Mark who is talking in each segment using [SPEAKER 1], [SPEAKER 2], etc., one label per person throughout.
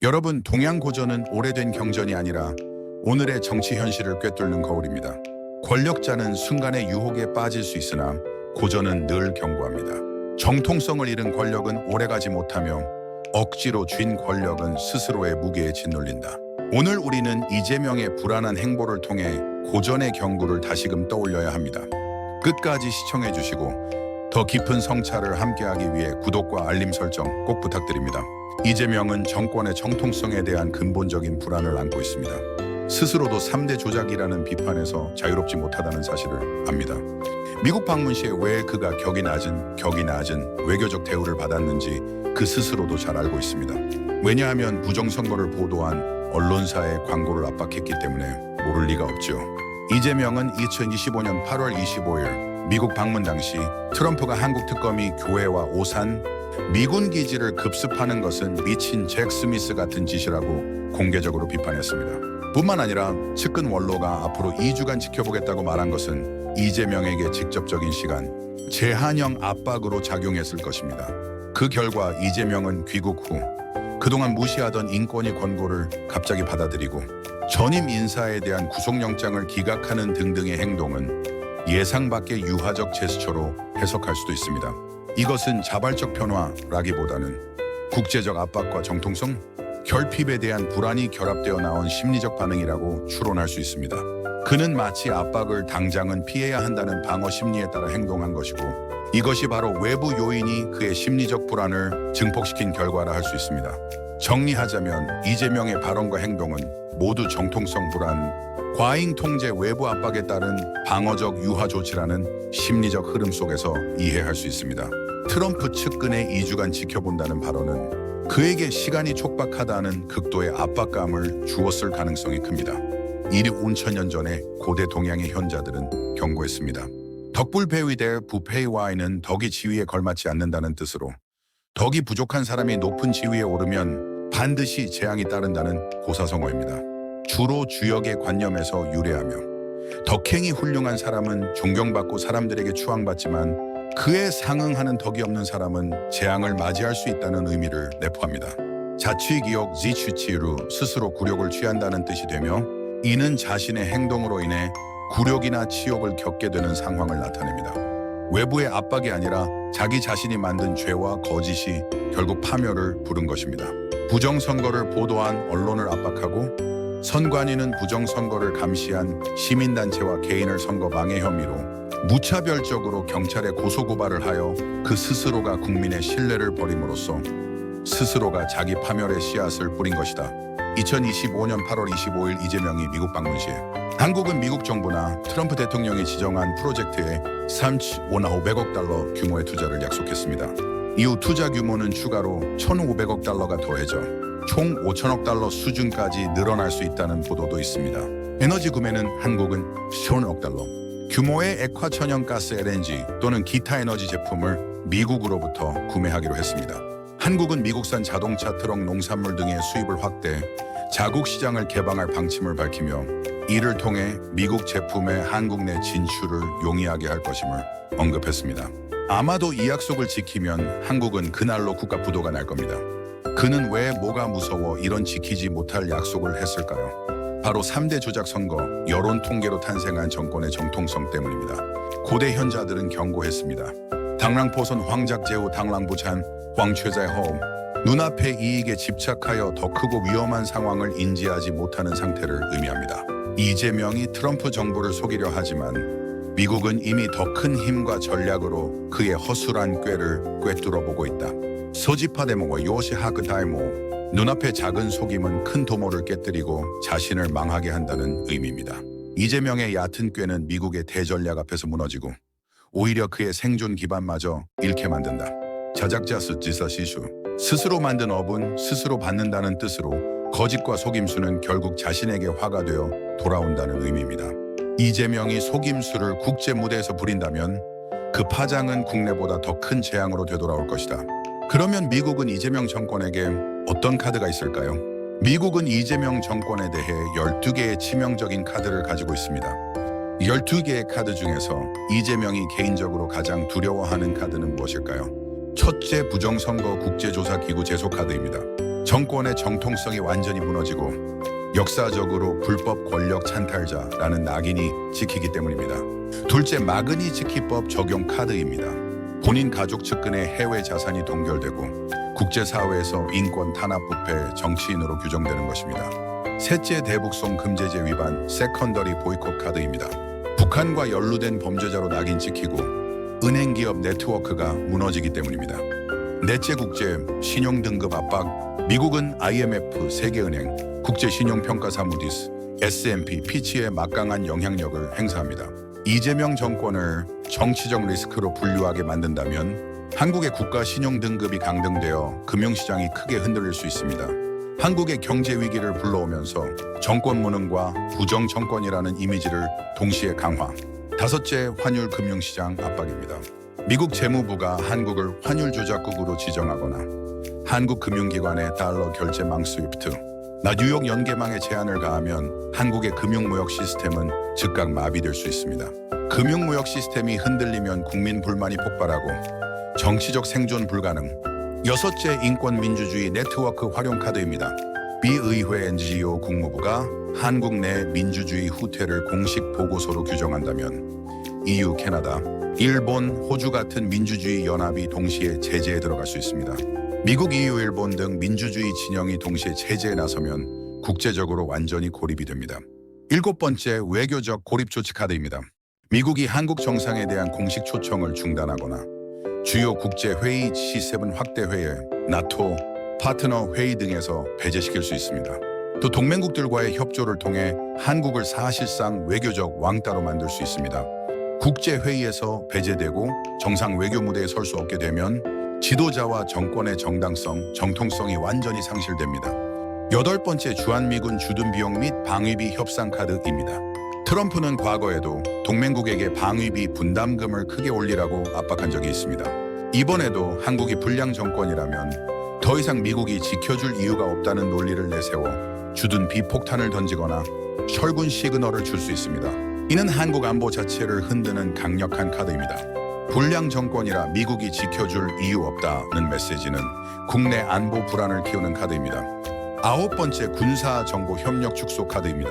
[SPEAKER 1] 여러분, 동양고전은 오래된 경전이 아니라 오늘의 정치 현실을 꿰뚫는 거울입니다. 권력자는 순간의 유혹에 빠질 수 있으나 고전은 늘 경고합니다. 정통성을 잃은 권력은 오래가지 못하며 억지로 쥔 권력은 스스로의 무게에 짓눌린다. 오늘 우리는 이재명의 불안한 행보를 통해 고전의 경고를 다시금 떠올려야 합니다. 끝까지 시청해 주시고 더 깊은 성찰을 함께하기 위해 구독과 알림 설정 꼭 부탁드립니다. 이재명은 정권의 정통성에 대한 근본적인 불안을 안고 있습니다. 스스로도 3대 조작이라는 비판에서 자유롭지 못하다는 사실을 압니다. 미국 방문 시에 왜 그가 격이 낮은 외교적 대우를 받았는지 그 스스로도 잘 알고 있습니다. 왜냐하면 부정선거를 보도한 언론사의 광고를 압박했기 때문에 모를 리가 없죠. 이재명은 2025년 8월 25일 미국 방문 당시 트럼프가 한국 특검이 교회와 오산, 미군 기지를 급습하는 것은 미친 잭 스미스 같은 짓이라고 공개적으로 비판했습니다. 뿐만 아니라 측근 원로가 앞으로 2주간 지켜보겠다고 말한 것은 이재명에게 직접적인 시간, 제한형 압박으로 작용했을 것입니다. 그 결과 이재명은 귀국 후 그동안 무시하던 인권위 권고를 갑자기 받아들이고 전임 인사에 대한 구속영장을 기각하는 등등의 행동은 예상 밖의 유화적 제스처로 해석할 수도 있습니다. 이것은 자발적 변화라기보다는 국제적 압박과 정통성, 결핍에 대한 불안이 결합되어 나온 심리적 반응이라고 추론할 수 있습니다. 그는 마치 압박을 당장은 피해야 한다는 방어 심리에 따라 행동한 것이고 이것이 바로 외부 요인이 그의 심리적 불안을 증폭시킨 결과라 할 수 있습니다. 정리하자면 이재명의 발언과 행동은 모두 정통성 불안, 과잉 통제 외부 압박에 따른 방어적 유화 조치라는 심리적 흐름 속에서 이해할 수 있습니다. 트럼프 측근의 2주간 지켜본다는 발언은 그에게 시간이 촉박하다는 극도의 압박감을 주었을 가능성이 큽니다. 이리 5천년 전에 고대 동양의 현자들은 경고했습니다. 덕불배위대 부패와에는 덕이 지위에 걸맞지 않는다는 뜻으로 덕이 부족한 사람이 높은 지위에 오르면 반드시 재앙이 따른다는 고사성어입니다. 주로 주역의 관념에서 유래하며 덕행이 훌륭한 사람은 존경받고 사람들에게 추앙받지만 그에 상응하는 덕이 없는 사람은 재앙을 맞이할 수 있다는 의미를 내포합니다. 자취기역 지취치루 스스로 굴욕을 취한다는 뜻이 되며 이는 자신의 행동으로 인해 굴욕이나 치욕을 겪게 되는 상황을 나타냅니다. 외부의 압박이 아니라 자기 자신이 만든 죄와 거짓이 결국 파멸을 부른 것입니다. 부정선거를 보도한 언론을 압박하고 선관위는 부정선거를 감시한 시민단체와 개인을 선거 방해 혐의로 무차별적으로 경찰에 고소고발을 하여 그 스스로가 국민의 신뢰를 버림으로써 스스로가 자기 파멸의 씨앗을 뿌린 것이다. 2025년 8월 25일 이재명이 미국 방문 시에 한국은 미국 정부나 트럼프 대통령이 지정한 프로젝트에 3,500억 달러 규모의 투자를 약속했습니다. 이후 투자 규모는 추가로 1,500억 달러가 더해져 총 5천억 달러 수준까지 늘어날 수 있다는 보도도 있습니다. 에너지 구매는 한국은 1,000억 달러, 규모의 액화천연가스 LNG 또는 기타 에너지 제품을 미국으로부터 구매하기로 했습니다. 한국은 미국산 자동차, 트럭, 농산물 등의 수입을 확대, 자국 시장을 개방할 방침을 밝히며 이를 통해 미국 제품의 한국 내 진출을 용이하게 할 것임을 언급했습니다. 아마도 이 약속을 지키면 한국은 그날로 국가 부도가 날 겁니다. 그는 왜 뭐가 무서워 이런 지키지 못할 약속을 했을까요? 바로 3대 조작 선거, 여론 통계로 탄생한 정권의 정통성 때문입니다. 고대 현자들은 경고했습니다. 당랑포선 황작제후 당랑부찬 황최자의 눈앞의 이익에 집착하여 더 크고 위험한 상황을 인지하지 못하는 상태를 의미합니다. 이재명이 트럼프 정부를 속이려 하지만 미국은 이미 더 큰 힘과 전략으로 그의 허술한 꾀를 꿰뚫어보고 있다. 소지파데모와 요시하그다이모, 눈앞의 작은 속임은 큰 도모를 깨뜨리고 자신을 망하게 한다는 의미입니다. 이재명의 얕은 꾀는 미국의 대전략 앞에서 무너지고 오히려 그의 생존 기반마저 잃게 만든다. 자작자수 지사시수, 스스로 만든 업은 스스로 받는다는 뜻으로 거짓과 속임수는 결국 자신에게 화가 되어 돌아온다는 의미입니다. 이재명이 속임수를 국제 무대에서 부린다면 그 파장은 국내보다 더 큰 재앙으로 되돌아올 것이다. 그러면 미국은 이재명 정권에게 어떤 카드가 있을까요? 미국은 이재명 정권에 대해 12개의 치명적인 카드를 가지고 있습니다. 12개의 카드 중에서 이재명이 개인적으로 가장 두려워하는 카드는 무엇일까요? 첫째, 부정선거 국제조사기구 제소 카드입니다. 정권의 정통성이 완전히 무너지고 역사적으로 불법 권력 찬탈자라는 낙인이 찍히기 때문입니다. 둘째, 마그니츠키법 적용 카드입니다. 본인 가족 측근의 해외 자산이 동결되고 국제사회에서 인권 탄압 부패 정치인으로 규정되는 것입니다. 셋째, 대북송 금제제 위반 세컨더리 보이콧 카드입니다. 북한과 연루된 범죄자로 낙인 찍히고 은행기업 네트워크가 무너지기 때문입니다. 넷째, 국제 신용등급 압박. 미국은 IMF, 세계은행, 국제신용평가사 무디스, S&P, 피치의 막강한 영향력을 행사합니다. 이재명 정권을 정치적 리스크로 분류하게 만든다면 한국의 국가 신용등급이 강등되어 금융시장이 크게 흔들릴 수 있습니다. 한국의 경제 위기를 불러오면서 정권 무능과 부정 정권이라는 이미지를 동시에 강화. 다섯째, 환율 금융시장 압박입니다. 미국 재무부가 한국을 환율 조작국으로 지정하거나 한국 금융기관의 달러 결제망 스위프트, 뉴욕 연계망에 제한을 가하면 한국의 금융무역 시스템은 즉각 마비될 수 있습니다. 금융무역 시스템이 흔들리면 국민 불만이 폭발하고 정치적 생존 불가능. 여섯째, 인권민주주의 네트워크 활용 카드입니다. 비의회 NGO 국무부가 한국 내 민주주의 후퇴를 공식 보고서로 규정한다면 EU, 캐나다, 일본, 호주 같은 민주주의 연합이 동시에 제재에 들어갈 수 있습니다. 미국, EU, 일본 등 민주주의 진영이 동시에 제재에 나서면 국제적으로 완전히 고립이 됩니다. 일곱 번째, 외교적 고립 조치 카드입니다. 미국이 한국 정상에 대한 공식 초청을 중단하거나 주요 국제회의 G7 확대회의, 나토, 파트너 회의 등에서 배제시킬 수 있습니다. 또 동맹국들과의 협조를 통해 한국을 사실상 외교적 왕따로 만들 수 있습니다. 국제회의에서 배제되고 정상 외교 무대에 설 수 없게 되면 지도자와 정권의 정당성, 정통성이 완전히 상실됩니다. 여덟 번째, 주한미군 주둔 비용 및 방위비 협상 카드입니다. 트럼프는 과거에도 동맹국에게 방위비 분담금을 크게 올리라고 압박한 적이 있습니다. 이번에도 한국이 불량 정권이라면 더 이상 미국이 지켜줄 이유가 없다는 논리를 내세워 주둔 비폭탄을 던지거나 철군 시그널을 줄 수 있습니다. 이는 한국 안보 자체를 흔드는 강력한 카드입니다. 불량 정권이라 미국이 지켜줄 이유 없다는 메시지는 국내 안보 불안을 키우는 카드입니다. 아홉 번째, 군사 정보 협력 축소 카드입니다.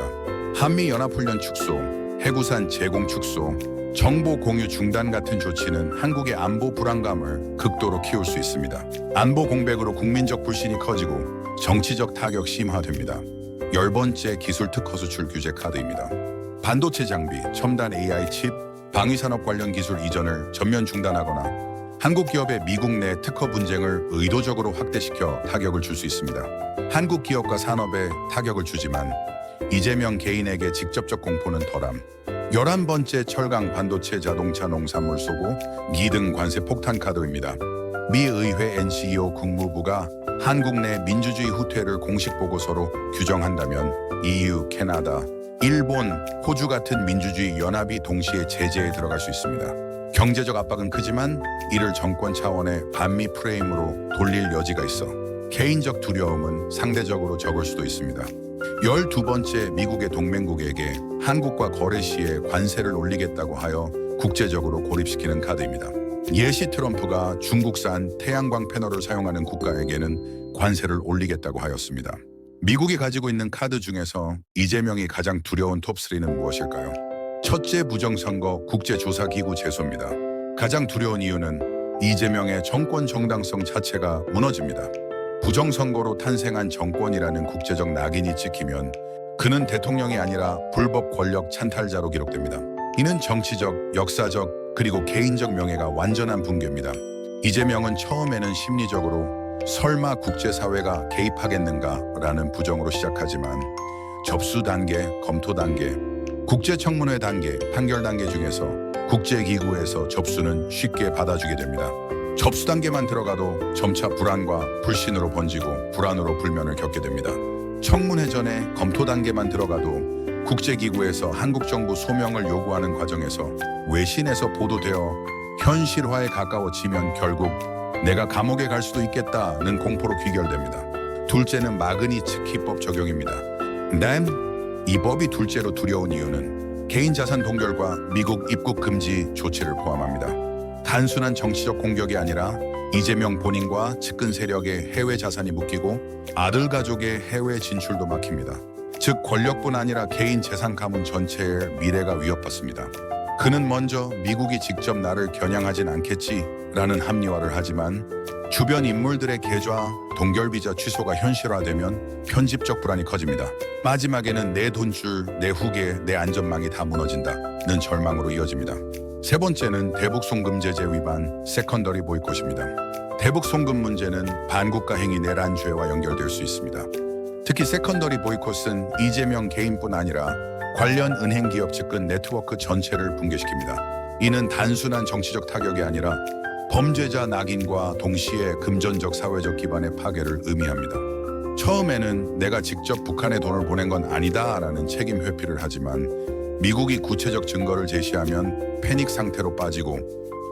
[SPEAKER 1] 한미연합훈련 축소, 해구산 제공 축소, 정보 공유 중단 같은 조치는 한국의 안보 불안감을 극도로 키울 수 있습니다. 안보 공백으로 국민적 불신이 커지고 정치적 타격 심화됩니다. 열 번째, 기술 특허 수출 규제 카드입니다. 반도체 장비, 첨단 AI 칩, 방위산업 관련 기술 이전을 전면 중단하거나 한국 기업의 미국 내 특허 분쟁을 의도적으로 확대시켜 타격을 줄 수 있습니다. 한국 기업과 산업에 타격을 주지만 이재명 개인에게 직접적 공포는 덜함. 11번째, 철강, 반도체, 자동차, 농산물 쏘고 미등 관세 폭탄 카드입니다. 미 의회 NGO 국무부가 한국 내 민주주의 후퇴를 공식 보고서로 규정한다면 EU, 캐나다, 일본, 호주 같은 민주주의 연합이 동시에 제재에 들어갈 수 있습니다. 경제적 압박은 크지만 이를 정권 차원의 반미 프레임으로 돌릴 여지가 있어 개인적 두려움은 상대적으로 적을 수도 있습니다. 12번째, 미국의 동맹국에게 한국과 거래 시에 관세를 올리겠다고 하여 국제적으로 고립시키는 카드입니다. 예시 트럼프가 중국산 태양광 패널을 사용하는 국가에게는 관세를 올리겠다고 하였습니다. 미국이 가지고 있는 카드 중에서 이재명이 가장 두려운 톱3는 무엇일까요? 첫째, 부정선거 국제조사기구 제소입니다. 가장 두려운 이유는 이재명의 정권 정당성 자체가 무너집니다. 부정선거로 탄생한 정권이라는 국제적 낙인이 찍히면 그는 대통령이 아니라 불법 권력 찬탈자로 기록됩니다. 이는 정치적, 역사적, 그리고 개인적 명예가 완전한 붕괴입니다. 이재명은 처음에는 심리적으로 설마 국제사회가 개입하겠는가라는 부정으로 시작하지만 접수 단계, 검토 단계, 국제청문회 단계, 판결 단계 중에서 국제기구에서 접수는 쉽게 받아주게 됩니다. 접수 단계만 들어가도 점차 불안과 불신으로 번지고 불안으로 불면을 겪게 됩니다. 청문회 전에 검토 단계만 들어가도 국제기구에서 한국 정부 소명을 요구하는 과정에서 외신에서 보도되어 현실화에 가까워지면 결국 내가 감옥에 갈 수도 있겠다는 공포로 귀결됩니다. 둘째는 마그니츠키법 적용입니다. 난 이 법이 둘째로 두려운 이유는 개인 자산 동결과 미국 입국 금지 조치를 포함합니다. 단순한 정치적 공격이 아니라 이재명 본인과 측근 세력의 해외 자산이 묶이고 아들 가족의 해외 진출도 막힙니다. 즉 권력뿐 아니라 개인 재산 가문 전체의 미래가 위협받습니다. 그는 먼저 미국이 직접 나를 겨냥하진 않겠지라는 합리화를 하지만 주변 인물들의 계좌 동결비자 취소가 현실화되면 편집적 불안이 커집니다. 마지막에는 내 돈줄, 내 후계, 내 안전망이 다 무너진다는 절망으로 이어집니다. 세 번째는 대북 송금 제재 위반, 세컨더리 보이콧입니다. 대북 송금 문제는 반국가 행위 내란죄와 연결될 수 있습니다. 특히 세컨더리 보이콧은 이재명 개인뿐 아니라 관련 은행 기업 측근 네트워크 전체를 붕괴시킵니다. 이는 단순한 정치적 타격이 아니라 범죄자 낙인과 동시에 금전적 사회적 기반의 파괴를 의미합니다. 처음에는 내가 직접 북한에 돈을 보낸 건 아니다라는 책임 회피를 하지만 미국이 구체적 증거를 제시하면 패닉 상태로 빠지고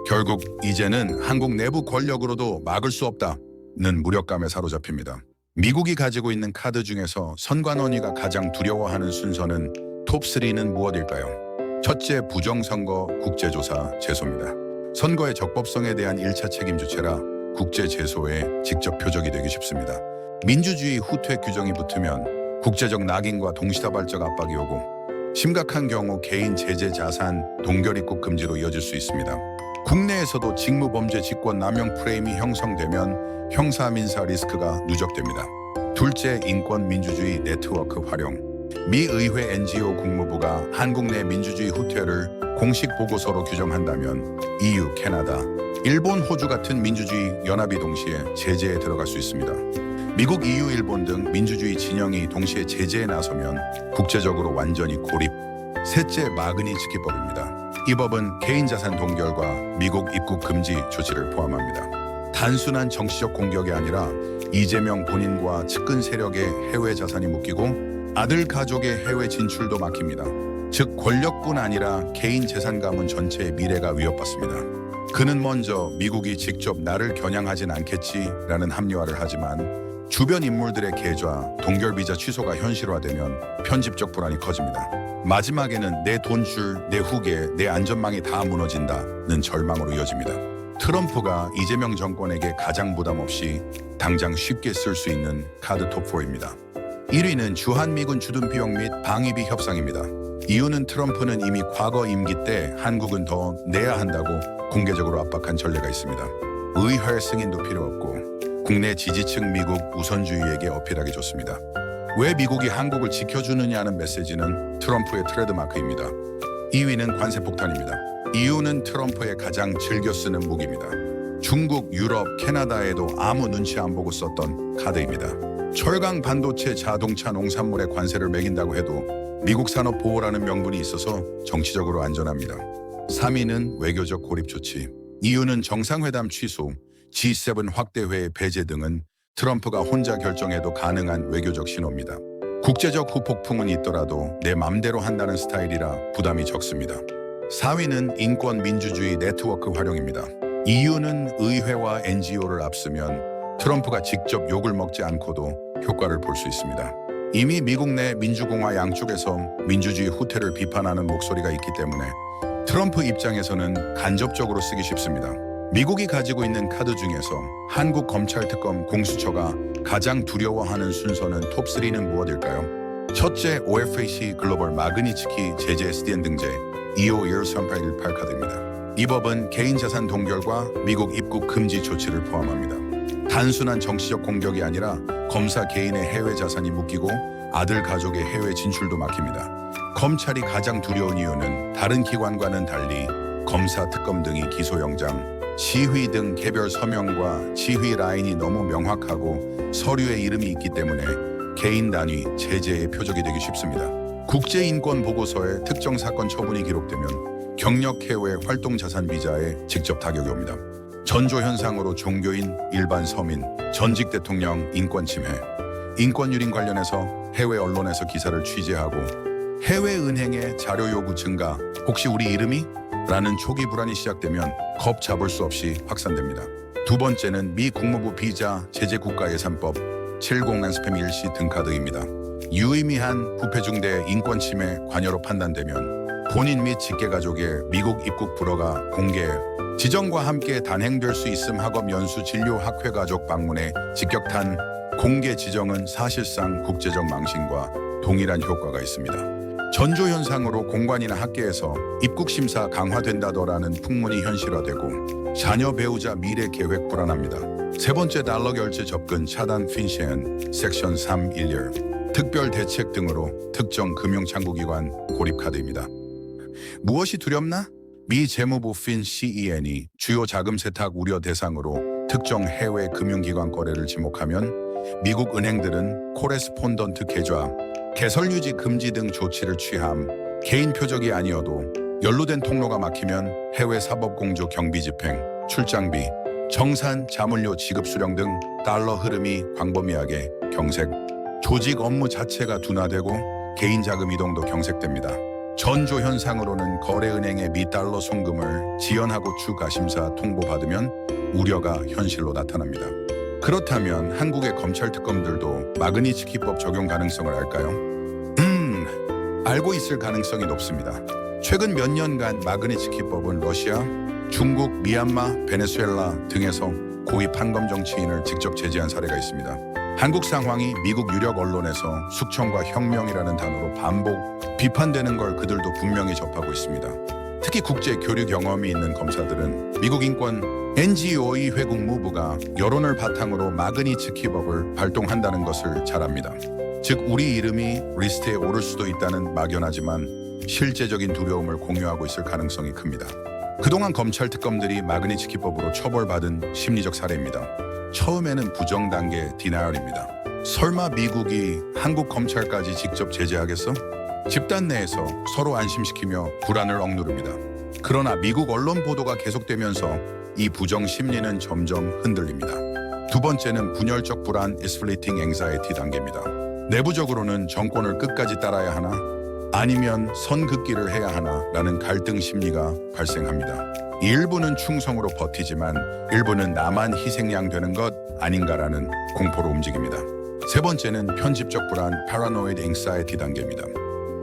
[SPEAKER 1] 결국 이제는 한국 내부 권력으로도 막을 수 없다는 무력감에 사로잡힙니다. 미국이 가지고 있는 카드 중에서 선관원위가 가장 두려워하는 순서는 톱3는 무엇일까요? 첫째, 부정선거 국제조사 제소입니다. 선거의 적법성에 대한 1차 책임 주체라 국제제소에 직접 표적이 되기 쉽습니다. 민주주의 후퇴 규정이 붙으면 국제적 낙인과 동시다발적 압박이 오고 심각한 경우 개인 제재 자산 동결 입국 금지로 이어질 수 있습니다. 국내에서도 직무범죄 직권 남용 프레임이 형성되면 형사 민사 리스크가 누적됩니다. 둘째, 인권 민주주의 네트워크 활용. 미 의회 NGO 국무부가 한국 내 민주주의 후퇴를 공식 보고서로 규정한다면 EU, 캐나다, 일본, 호주 같은 민주주의 연합이 동시에 제재에 들어갈 수 있습니다. 미국, EU, 일본 등 민주주의 진영이 동시에 제재에 나서면 국제적으로 완전히 고립. 셋째, 마그니츠키법입니다. 이 법은 개인자산 동결과 미국 입국 금지 조치를 포함합니다. 단순한 정치적 공격이 아니라 이재명 본인과 측근 세력의 해외 자산이 묶이고 아들 가족의 해외 진출도 막힙니다. 즉 권력뿐 아니라 개인 재산 가문 전체의 미래가 위협받습니다. 그는 먼저 미국이 직접 나를 겨냥하진 않겠지라는 합리화를 하지만 주변 인물들의 계좌 동결비자 취소가 현실화되면 편집적 불안이 커집니다. 마지막에는 내 돈줄, 내 후계, 내 안전망이 다 무너진다는 절망으로 이어집니다. 트럼프가 이재명 정권에게 가장 부담 없이 당장 쉽게 쓸 수 있는 카드 톱4입니다. 1위는 주한미군 주둔 비용 및 방위비 협상입니다. 이유는 트럼프는 이미 과거 임기 때 한국은 더 내야 한다고 공개적으로 압박한 전례가 있습니다. 의회 승인도 필요 없고 국내 지지층 미국 우선주의에게 어필하기 좋습니다. 왜 미국이 한국을 지켜주느냐는 메시지는 트럼프의 트레드마크입니다. 2위는 관세 폭탄입니다. 이유는 트럼프의 가장 즐겨 쓰는 무기입니다. 중국, 유럽, 캐나다에도 아무 눈치 안 보고 썼던 카드입니다. 철강, 반도체, 자동차, 농산물에 관세를 매긴다고 해도 미국 산업 보호라는 명분이 있어서 정치적으로 안전합니다. 3위는 외교적 고립 조치. 이유는 정상회담 취소, G7 확대회의 배제 등은 트럼프가 혼자 결정해도 가능한 외교적 신호입니다. 국제적 후폭풍은 있더라도 내 맘대로 한다는 스타일이라 부담이 적습니다. 4위는 인권 민주주의 네트워크 활용입니다. 이유는 의회와 NGO를 앞서면 트럼프가 직접 욕을 먹지 않고도 효과를 볼 수 있습니다. 이미 미국 내 민주공화 양쪽에서 민주주의 후퇴를 비판하는 목소리가 있기 때문에 트럼프 입장에서는 간접적으로 쓰기 쉽습니다. 미국이 가지고 있는 카드 중에서 한국 검찰특검 공수처가 가장 두려워하는 순서는 톱3는 무엇일까요? 첫째, OFAC 글로벌 마그니츠키 제재 SDN 등재 25138118 카드입니다. 이 법은 개인 재산 동결과 미국 입국 금지 조치를 포함합니다. 단순한 정치적 공격이 아니라 검사 개인의 해외 자산이 묶이고 아들 가족의 해외 진출도 막힙니다. 검찰이 가장 두려운 이유는 다른 기관과는 달리 검사, 특검 등이 기소영장, 지휘 등 개별 서명과 지휘 라인이 너무 명확하고 서류에 이름이 있기 때문에 개인 단위 제재의 표적이 되기 쉽습니다. 국제인권보고서에 특정 사건 처분이 기록되면 경력 해외 활동 자산 비자에 직접 타격이 옵니다. 전조 현상으로 종교인, 일반 서민, 전직 대통령 인권 침해, 인권 유린 관련해서 해외 언론에서 기사를 취재하고 해외 은행의 자료 요구 증가, 혹시 우리 이름이? 라는 초기 불안이 시작되면 겁 잡을 수 없이 확산됩니다. 두 번째는 미 국무부 비자 제재 국가예산법 70난 스팸 일시 등 카드입니다. 유의미한 부패 중대 인권 침해 관여로 판단되면 본인 및 직계 가족의 미국 입국 불허가 공개 지정과 함께 단행될 수 있음 학업 연수 진료 학회 가족 방문에 직격탄 공개 지정은 사실상 국제적 망신과 동일한 효과가 있습니다. 전조 현상으로 공관이나 학계에서 입국 심사 강화된다더라는 풍문이 현실화되고 자녀 배우자 미래 계획 불안합니다. 세 번째 달러 결제 접근 차단 핀시엔 섹션 311 특별 대책 등으로 특정 금융창구기관 고립 카드입니다. 무엇이 두렵나? 미 재무부 핀 CEN이 주요 자금 세탁 우려 대상으로 특정 해외 금융기관 거래를 지목하면 미국 은행들은 코레스폰던트 계좌, 개설 유지 금지 등 조치를 취함, 개인 표적이 아니어도 연루된 통로가 막히면 해외 사법공조 경비 집행, 출장비, 정산, 자문료 지급 수령 등 달러 흐름이 광범위하게 경색, 조직 업무 자체가 둔화되고 개인 자금 이동도 경색됩니다. 전조 현상으로는 거래은행의 미달러 송금을 지연하고 추가 심사 통보받으면 우려가 현실로 나타납니다. 그렇다면 한국의 검찰 특검들도 마그니츠키법 적용 가능성을 알까요? 알고 있을 가능성이 높습니다. 최근 몇 년간 마그니츠키법은 러시아, 중국, 미얀마, 베네수엘라 등에서 고위 판검 정치인을 직접 제재한 사례가 있습니다. 한국 상황이 미국 유력 언론에서 숙청과 혁명이라는 단어로 반복 비판되는 걸 그들도 분명히 접하고 있습니다. 특히 국제 교류 경험이 있는 검사들은 미국 인권 NGO의 회국무부가 여론을 바탕으로 마그니츠키법을 발동한다는 것을 잘 압니다. 즉 우리 이름이 리스트에 오를 수도 있다는 막연하지만 실제적인 두려움을 공유하고 있을 가능성이 큽니다. 그동안 검찰 특검들이 마그니츠키법으로 처벌받은 심리적 사례입니다. 처음에는 부정 단계 디나이얼입니다. 설마 미국이 한국 검찰까지 직접 제재하겠어? 집단 내에서 서로 안심시키며 불안을 억누릅니다. 그러나 미국 언론 보도가 계속되면서 이 부정 심리는 점점 흔들립니다. 두 번째는 분열적 불안 (Escalating Anxiety) 단계입니다. 내부적으로는 정권을 끝까지 따라야 하나 아니면 선 긋기를 해야 하나 라는 갈등 심리가 발생합니다. 일부는 충성으로 버티지만 일부는 나만 희생양 되는 것 아닌가라는 공포로 움직입니다. 세 번째는 편집적 불안 (Paranoid Anxiety) 단계입니다.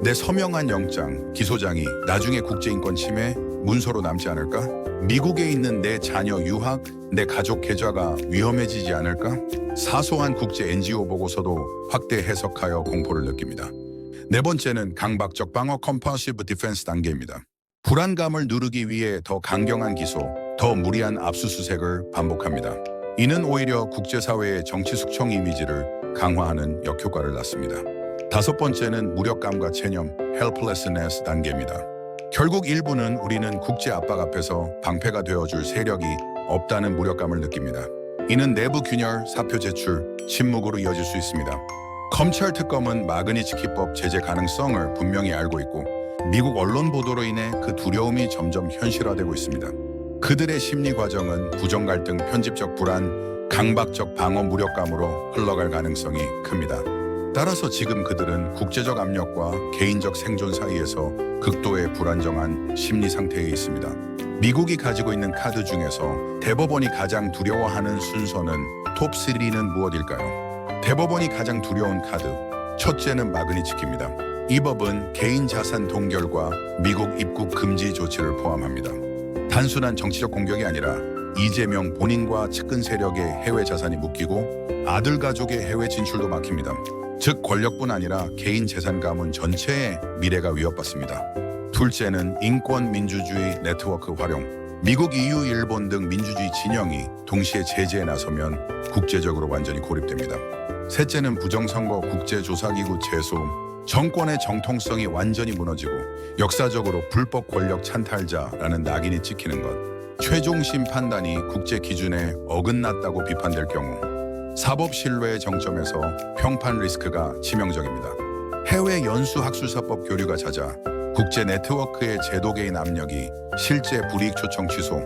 [SPEAKER 1] 내 서명한 영장, 기소장이 나중에 국제인권 침해, 문서로 남지 않을까? 미국에 있는 내 자녀 유학, 내 가족 계좌가 위험해지지 않을까? 사소한 국제 NGO 보고서도 확대 해석하여 공포를 느낍니다. 네 번째는 강박적 방어 (Compulsive Defense) 단계입니다. 불안감을 누르기 위해 더 강경한 기소, 더 무리한 압수수색을 반복합니다. 이는 오히려 국제사회의 정치 숙청 이미지를 강화하는 역효과를 낳습니다. 다섯 번째는 무력감과 체념 (Helplessness) 단계입니다. 결국 일부는 우리는 국제 압박 앞에서 방패가 되어줄 세력이 없다는 무력감을 느낍니다. 이는 내부 균열, 사표 제출, 침묵으로 이어질 수 있습니다. 검찰 특검은 마그니츠키법 제재 가능성을 분명히 알고 있고 미국 언론 보도로 인해 그 두려움이 점점 현실화되고 있습니다. 그들의 심리 과정은 부정 갈등, 편집적 불안, 강박적 방어 무력감으로 흘러갈 가능성이 큽니다. 따라서 지금 그들은 국제적 압력과 개인적 생존 사이에서 극도의 불안정한 심리 상태에 있습니다. 미국이 가지고 있는 카드 중에서 대법원이 가장 두려워하는 순서는 톱3는 무엇일까요? 대법원이 가장 두려운 카드, 첫째는 마그니츠키입니다. 이 법은 개인 자산 동결과 미국 입국 금지 조치를 포함합니다. 단순한 정치적 공격이 아니라 이재명 본인과 측근 세력의 해외 자산이 묶이고 아들 가족의 해외 진출도 막힙니다. 즉 권력뿐 아니라 개인 재산 가문 전체의 미래가 위협받습니다. 둘째는 인권 민주주의 네트워크 활용. 미국, EU, 일본 등 민주주의 진영이 동시에 제재에 나서면 국제적으로 완전히 고립됩니다. 셋째는 부정선거 국제조사기구 제소. 정권의 정통성이 완전히 무너지고 역사적으로 불법 권력 찬탈자라는 낙인이 찍히는 것. 최종심 판단이 국제 기준에 어긋났다고 비판될 경우 사법 신뢰의 정점에서 평판 리스크가 치명적입니다. 해외 연수학술사법 교류가 잦아 국제 네트워크의 제도 개인 압력이 실제 불이익 초청 취소,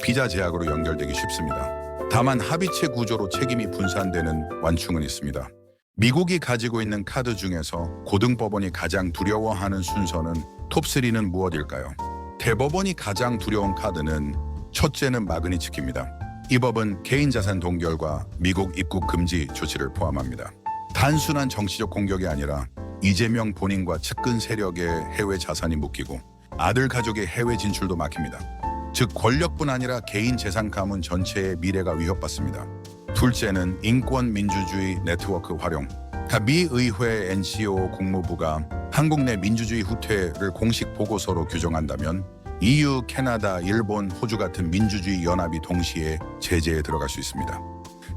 [SPEAKER 1] 비자 제약으로 연결되기 쉽습니다. 다만 합의체 구조로 책임이 분산되는 완충은 있습니다. 미국이 가지고 있는 카드 중에서 고등법원이 가장 두려워하는 순서는 톱3는 무엇일까요? 대법원이 가장 두려운 카드는 첫째는 마그니츠키입니다. 이 법은 개인 자산 동결과 미국 입국 금지 조치를 포함합니다. 단순한 정치적 공격이 아니라 이재명 본인과 측근 세력의 해외 자산이 묶이고 아들 가족의 해외 진출도 막힙니다. 즉 권력뿐 아니라 개인 재산 가문 전체의 미래가 위협받습니다. 둘째는 인권 민주주의 네트워크 활용. 미 의회 NGO 국무부가 한국 내 민주주의 후퇴를 공식 보고서로 규정한다면 EU, 캐나다, 일본, 호주 같은 민주주의 연합이 동시에 제재에 들어갈 수 있습니다.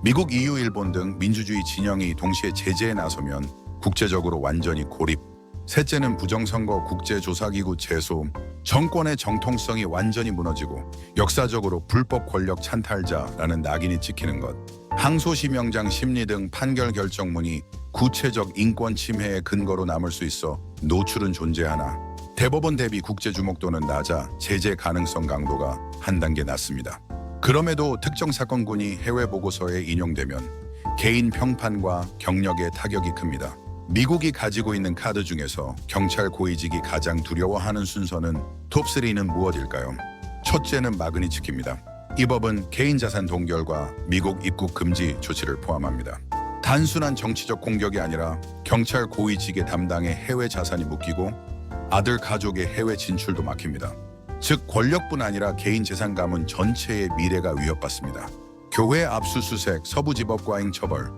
[SPEAKER 1] 미국, EU, 일본 등 민주주의 진영이 동시에 제재에 나서면 국제적으로 완전히 고립. 셋째는 부정선거 국제조사기구 제소. 정권의 정통성이 완전히 무너지고 역사적으로 불법 권력 찬탈자라는 낙인이 찍히는 것. 항소심영장 심리 등 판결 결정문이 구체적 인권 침해의 근거로 남을 수 있어 노출은 존재하나 대법원 대비 국제 주목도는 낮아 제재 가능성 강도가 한 단계 낮습니다. 그럼에도 특정 사건군이 해외 보고서에 인용되면 개인 평판과 경력에 타격이 큽니다. 미국이 가지고 있는 카드 중에서 경찰 고위직이 가장 두려워하는 순서는 톱3는 무엇일까요? 첫째는 마그니츠키입니다. 이 법은 개인 자산 동결과 미국 입국 금지 조치를 포함합니다. 단순한 정치적 공격이 아니라 경찰 고위직의 담당에 해외 자산이 묶이고 아들 가족의 해외 진출도 막힙니다. 즉 권력뿐 아니라 개인 재산 가문 전체의 미래가 위협받습니다. 교회 압수수색, 서부지법과잉 처벌,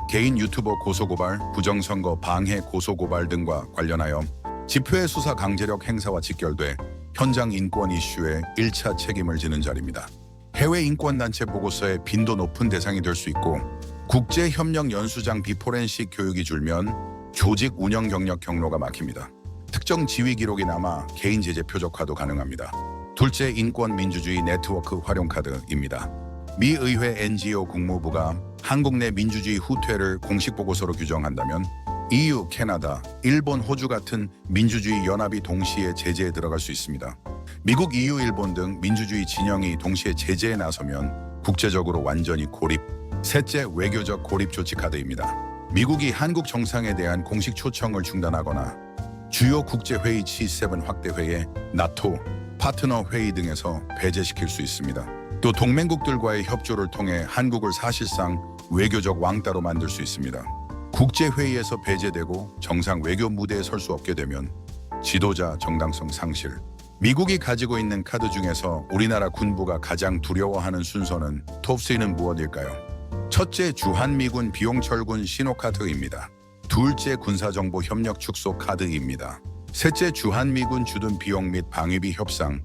[SPEAKER 1] 개인 유튜버 고소고발, 부정선거 방해 고소고발 등과 관련하여 집회 수사 강제력 행사와 직결돼 현장 인권 이슈에 1차 책임을 지는 자리입니다. 해외 인권단체 보고서에 빈도 높은 대상이 될 수 있고 국제협력 연수장 비포렌식 교육이 줄면 조직 운영 경력 경로가 막힙니다. 특정 지위 기록이 남아 개인 제재 표적화도 가능합니다. 둘째, 인권 민주주의 네트워크 활용 카드입니다. 미 의회 NGO 국무부가 한국 내 민주주의 후퇴를 공식 보고서로 규정한다면 EU, 캐나다, 일본, 호주 같은 민주주의 연합이 동시에 제재에 들어갈 수 있습니다. 미국, EU, 일본 등 민주주의 진영이 동시에 제재에 나서면 국제적으로 완전히 고립. 셋째, 외교적 고립 조치 카드입니다. 미국이 한국 정상에 대한 공식 초청을 중단하거나 주요 국제회의 G7 확대회의, 나토, 파트너 회의 등에서 배제시킬 수 있습니다. 또 동맹국들과의 협조를 통해 한국을 사실상 외교적 왕따로 만들 수 있습니다. 국제회의에서 배제되고 정상 외교 무대에 설 수 없게 되면 지도자 정당성 상실. 미국이 가지고 있는 카드 중에서 우리나라 군부가 가장 두려워하는 순서는 톱3는 무엇일까요? 첫째, 주한미군 비용철군 신호카드입니다. 둘째, 군사정보 협력 축소 카드입니다. 셋째, 주한미군 주둔 비용 및 방위비 협상.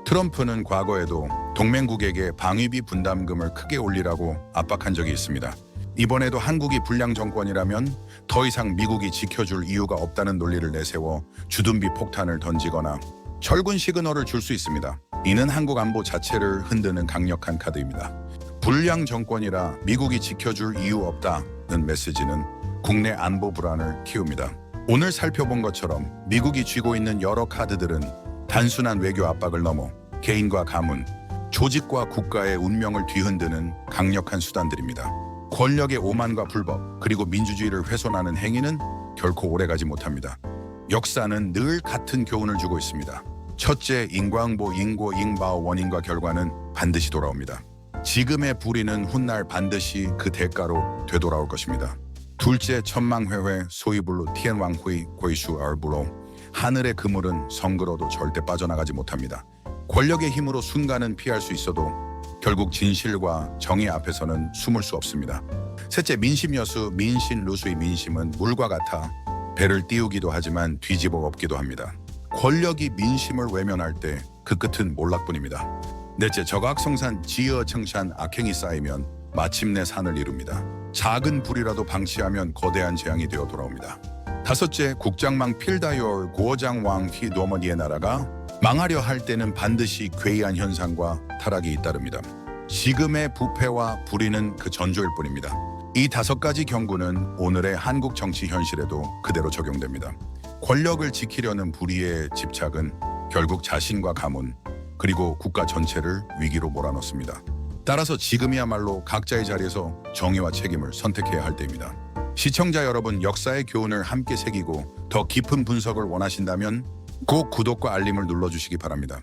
[SPEAKER 1] 트럼프는 과거에도 동맹국에게 방위비 분담금을 크게 올리라고 압박한 적이 있습니다. 이번에도 한국이 불량 정권이라면 더 이상 미국이 지켜줄 이유가 없다는 논리를 내세워 주둔비 폭탄을 던지거나 철군 시그널을 줄 수 있습니다. 이는 한국 안보 자체를 흔드는 강력한 카드입니다. 불량 정권이라 미국이 지켜줄 이유 없다는 메시지는 국내 안보 불안을 키웁니다. 오늘 살펴본 것처럼 미국이 쥐고 있는 여러 카드들은 단순한 외교 압박을 넘어 개인과 가문, 조직과 국가의 운명을 뒤흔드는 강력한 수단들입니다. 권력의 오만과 불법, 그리고 민주주의를 훼손하는 행위는 결코 오래가지 못합니다. 역사는 늘 같은 교훈을 주고 있습니다. 첫째, 인과응보, 인고, 잉바오 원인과 결과는 반드시 돌아옵니다. 지금의 불의는 훗날 반드시 그 대가로 되돌아올 것입니다. 둘째, 천망회회, 소이불루 티엔왕후이 고이슈 얼부로. 하늘의 그물은 성그러도 절대 빠져나가지 못합니다. 권력의 힘으로 순간은 피할 수 있어도 결국 진실과 정의 앞에서는 숨을 수 없습니다. 셋째, 민심여수, 민신 루수의 민심은 물과 같아 배를 띄우기도 하지만 뒤집어 엎기도 합니다. 권력이 민심을 외면할 때 그 끝은 몰락뿐입니다. 넷째, 적악성산, 지어청산, 악행이 쌓이면 마침내 산을 이룹니다. 작은 불이라도 방치하면 거대한 재앙이 되어 돌아옵니다. 다섯째, 국장망 필다요얼 고장왕 휘노머니의 나라가 망하려 할 때는 반드시 괴이한 현상과 타락이 잇따릅니다. 지금의 부패와 불의는 그 전조일 뿐입니다. 이 5가지 경고는 오늘의 한국 정치 현실에도 그대로 적용됩니다. 권력을 지키려는 불의의 집착은 결국 자신과 가문, 그리고 국가 전체를 위기로 몰아넣습니다. 따라서 지금이야말로 각자의 자리에서 정의와 책임을 선택해야 할 때입니다. 시청자 여러분, 역사의 교훈을 함께 새기고 더 깊은 분석을 원하신다면 꼭 구독과 알림을 눌러주시기 바랍니다.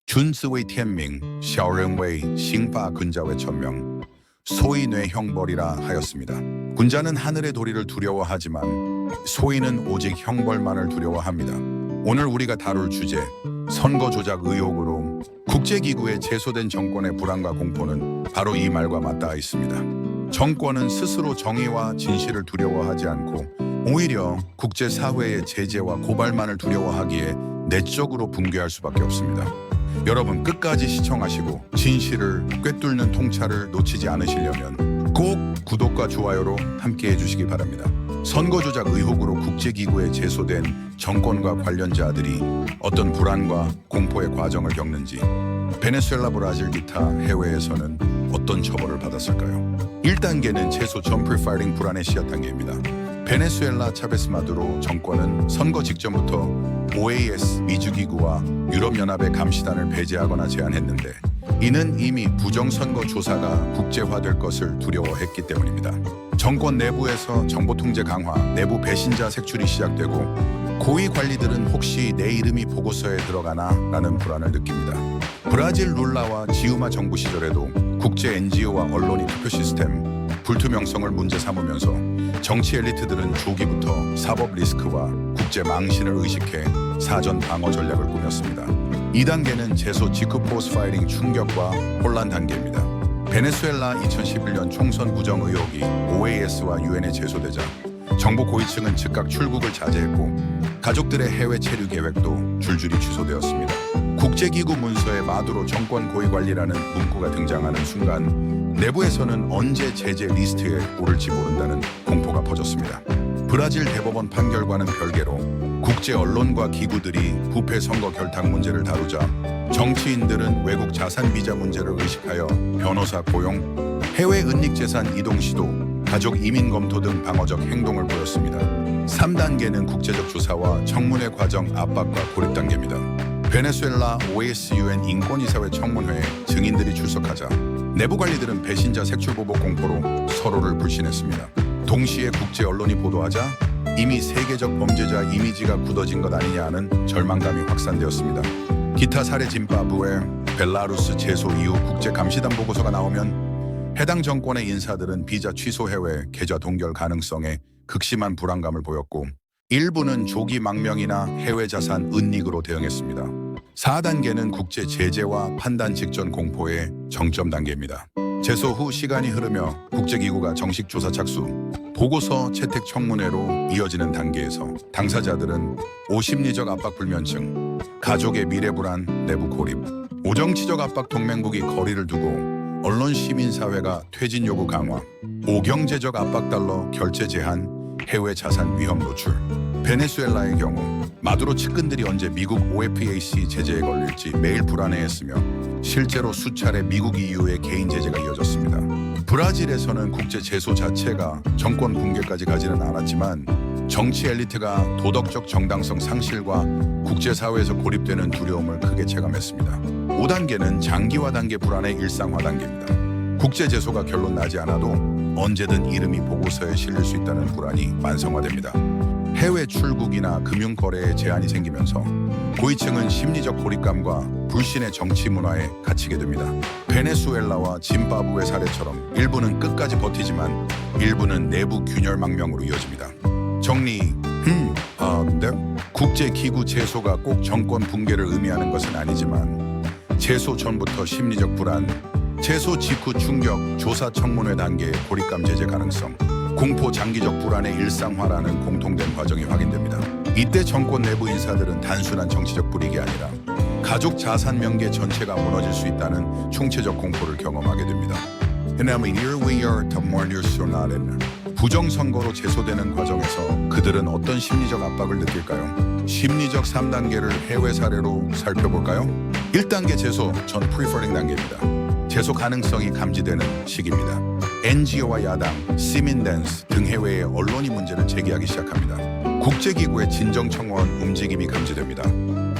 [SPEAKER 1] 준스웨이 텐밍, 샤오ren웨이, 싱파 군자의 천명, 소위 뇌형벌이라 하였습니다. 군자는 하늘의 도리를 두려워하지만 소위는 오직 형벌만을 두려워합니다. 오늘 우리가 다룰 주제, 선거 조작 의혹으로 국제기구의 제소된 정권의 불안과 공포는 바로 이 말과 맞닿아 있습니다. 정권은 스스로 정의와 진실을 두려워하지 않고 오히려 국제사회의 제재와 고발만을 두려워하기에 내적으로 붕괴할 수밖에 없습니다. 여러분 끝까지 시청하시고 진실을 꿰뚫는 통찰을 놓치지 않으시려면 꼭 구독과 좋아요로 함께 해주시기 바랍니다. 선거 조작 의혹으로 국제기구에 제소된 정권과 관련자들이 어떤 불안과 공포의 과정을 겪는지, 베네수엘라, 브라질 기타 해외에서는 어떤 처벌을 받았을까요? 1단계는 제소 점프 파이팅 불안의 씨앗 단계입니다. 베네수엘라 차베스 마두로 정권은 선거 직전부터 OAS 미주기구와 유럽연합의 감시단을 배제하거나 제한했는데, 이는 이미 부정선거 조사가 국제화될 것을 두려워했기 때문입니다. 정권 내부에서 정보 통제 강화, 내부 배신자 색출이 시작되고 고위 관리들은 혹시 내 이름이 보고서에 들어가나 라는 불안을 느낍니다. 브라질 룰라와 지우마 정부 시절에도 국제 NGO와 언론이 투표 시스템 불투명성을 문제 삼으면서 정치 엘리트들은 조기부터 사법 리스크와 국제 망신을 의식해 사전 방어 전략을 꾸몄습니다. 2단계는 제소 직후 포스트 파이팅 충격과 혼란 단계입니다. 베네수엘라 2011년 총선 부정 의혹이 OAS와 UN에 제소되자 정부 고위층은 즉각 출국을 자제했고 가족들의 해외 체류 계획도 줄줄이 취소되었습니다. 국제기구 문서에 마두로 정권 고위 관리라는 문구가 등장하는 순간 내부에서는 언제 제재 리스트에 오를지 모른다는 공포가 퍼졌습니다. 브라질 대법원 판결과는 별개로 국제 언론과 기구들이 부패 선거 결탁 문제를 다루자 정치인들은 외국 자산 비자 문제를 의식하여 변호사 고용, 해외 은닉 재산 이동 시도, 가족 이민 검토 등 방어적 행동을 보였습니다. 3단계는 국제적 조사와 청문회 과정 압박과 고립 단계입니다. 베네수엘라 OAS UN 인권이사회 청문회에 증인들이 출석하자 내부 관리들은 배신자 색출 보복 공포로 서로를 불신했습니다. 동시에 국제 언론이 보도하자 이미 세계적 범죄자 이미지가 굳어진 것 아니냐는 절망감이 확산되었습니다. 기타 사례 짐바브웨, 벨라루스 제소 이후 국제 감시단 보고서가 나오면 해당 정권의 인사들은 비자 취소 해외 계좌 동결 가능성에 극심한 불안감을 보였고 일부는 조기 망명이나 해외 자산 은닉으로 대응했습니다. 4단계는 국제 제재와 판단 직전 공포의 정점 단계입니다. 제소 후 시간이 흐르며 국제기구가 정식 조사 착수, 보고서 채택 청문회로 이어지는 단계에서 당사자들은 오심리적 압박 불면증, 가족의 미래 불안, 내부 고립, 오정치적 압박 동맹국이 거리를 두고 언론 시민사회가 퇴진 요구 강화, 오경제적 압박 달러 결제 제한, 해외 자산 위험 노출. 베네수엘라의 경우 마두로 측근들이 언제 미국 OFAC 제재에 걸릴지 매일 불안해했으며 실제로 수차례 미국 EU의 개인 제재가 이어졌습니다. 브라질에서는 국제 제소 자체가 정권 붕괴까지 가지는 않았지만 정치 엘리트가 도덕적 정당성 상실과 국제사회에서 고립되는 두려움을 크게 체감했습니다. 5단계는 장기화 단계 불안의 일상화 단계입니다. 국제 제소가 결론 나지 않아도 언제든 이름이 보고서에 실릴 수 있다는 불안이 만성화됩니다. 해외 출국이나 금융거래에 제한이 생기면서 고위층은 심리적 고립감과 불신의 정치 문화에 갇히게 됩니다. 베네수엘라와 짐바브웨 사례처럼 일부는 끝까지 버티지만 일부는 내부 균열 망명으로 이어집니다. 정리, 네. 국제기구 제소가 꼭 정권 붕괴를 의미하는 것은 아니지만 제소 전부터 심리적 불안, 제소 직후 충격, 조사 청문회 단계의 고립감 제재 가능성, 공포 장기적 불안의 일상화라는 공통된 과정이 확인됩니다. 이때 정권 내부 인사들은 단순한 정치적 불이익이 아니라 가족 자산 명계 전체가 무너질 수 있다는 총체적 공포를 경험하게 됩니다. 부정선거로 제소되는 과정에서 그들은 어떤 심리적 압박을 느낄까요? 심리적 3단계를 해외 사례로 살펴볼까요? 1단계 제소 전 프리퍼링 단계입니다. 제소 가능성이 감지되는 시기입니다. NGO와 야당, 시민댄스 등 해외의 언론이 문제를 제기하기 시작합니다. 국제기구의 진정청원 움직임이 감지됩니다.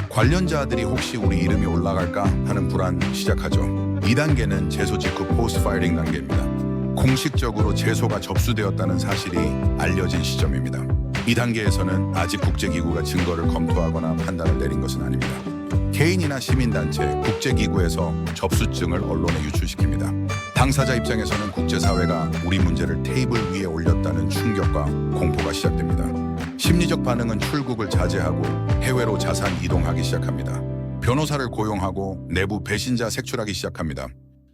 [SPEAKER 1] 관련자들이 혹시 우리 이름이 올라갈까 하는 불안 시작하죠. 2단계는 제소 직후 포스트 파이팅 단계입니다. 공식적으로 제소가 접수되었다는 사실이 알려진 시점입니다. 이 단계에서는 아직 국제기구가 증거를 검토하거나 판단을 내린 것은 아닙니다. 개인이나 시민단체, 국제기구에서 접수증을 언론에 유출시킵니다. 당사자 입장에서는 국제사회가 우리 문제를 테이블 위에 올렸다는 충격과 공포가 시작됩니다. 심리적 반응은 출국을 자제하고 해외로 자산 이동하기 시작합니다. 변호사를 고용하고 내부 배신자 색출하기 시작합니다.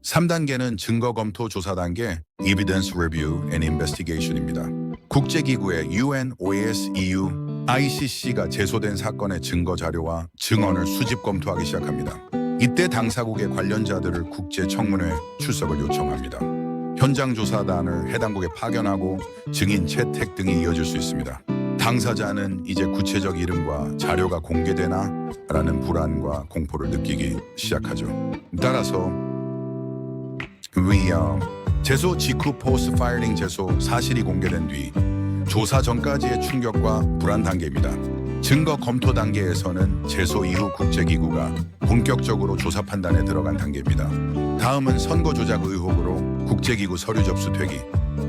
[SPEAKER 1] 3단계는 증거 검토 조사 단계 Evidence Review and Investigation입니다. 국제기구의 UN, OAS, EU, ICC가 제소된 사건의 증거 자료와 증언을 수집 검토하기 시작합니다. 이때 당사국의 관련자들을 국제청문회 출석을 요청합니다. 현장 조사단을 해당국에 파견하고 증인 채택 등이 이어질 수 있습니다. 당사자는 이제 구체적 이름과 자료가 공개되나? 라는 불안과 공포를 느끼기 시작하죠. 따라서 제소 직후 포스트 파이링 제소 사실이 공개된 뒤 조사 전까지의 충격과 불안 단계입니다. 증거 검토 단계에서는 제소 이후 국제기구가 본격적으로 조사 판단에 들어간 단계입니다. 다음은 선거 조작 의혹으로 국제기구 서류 접수되기.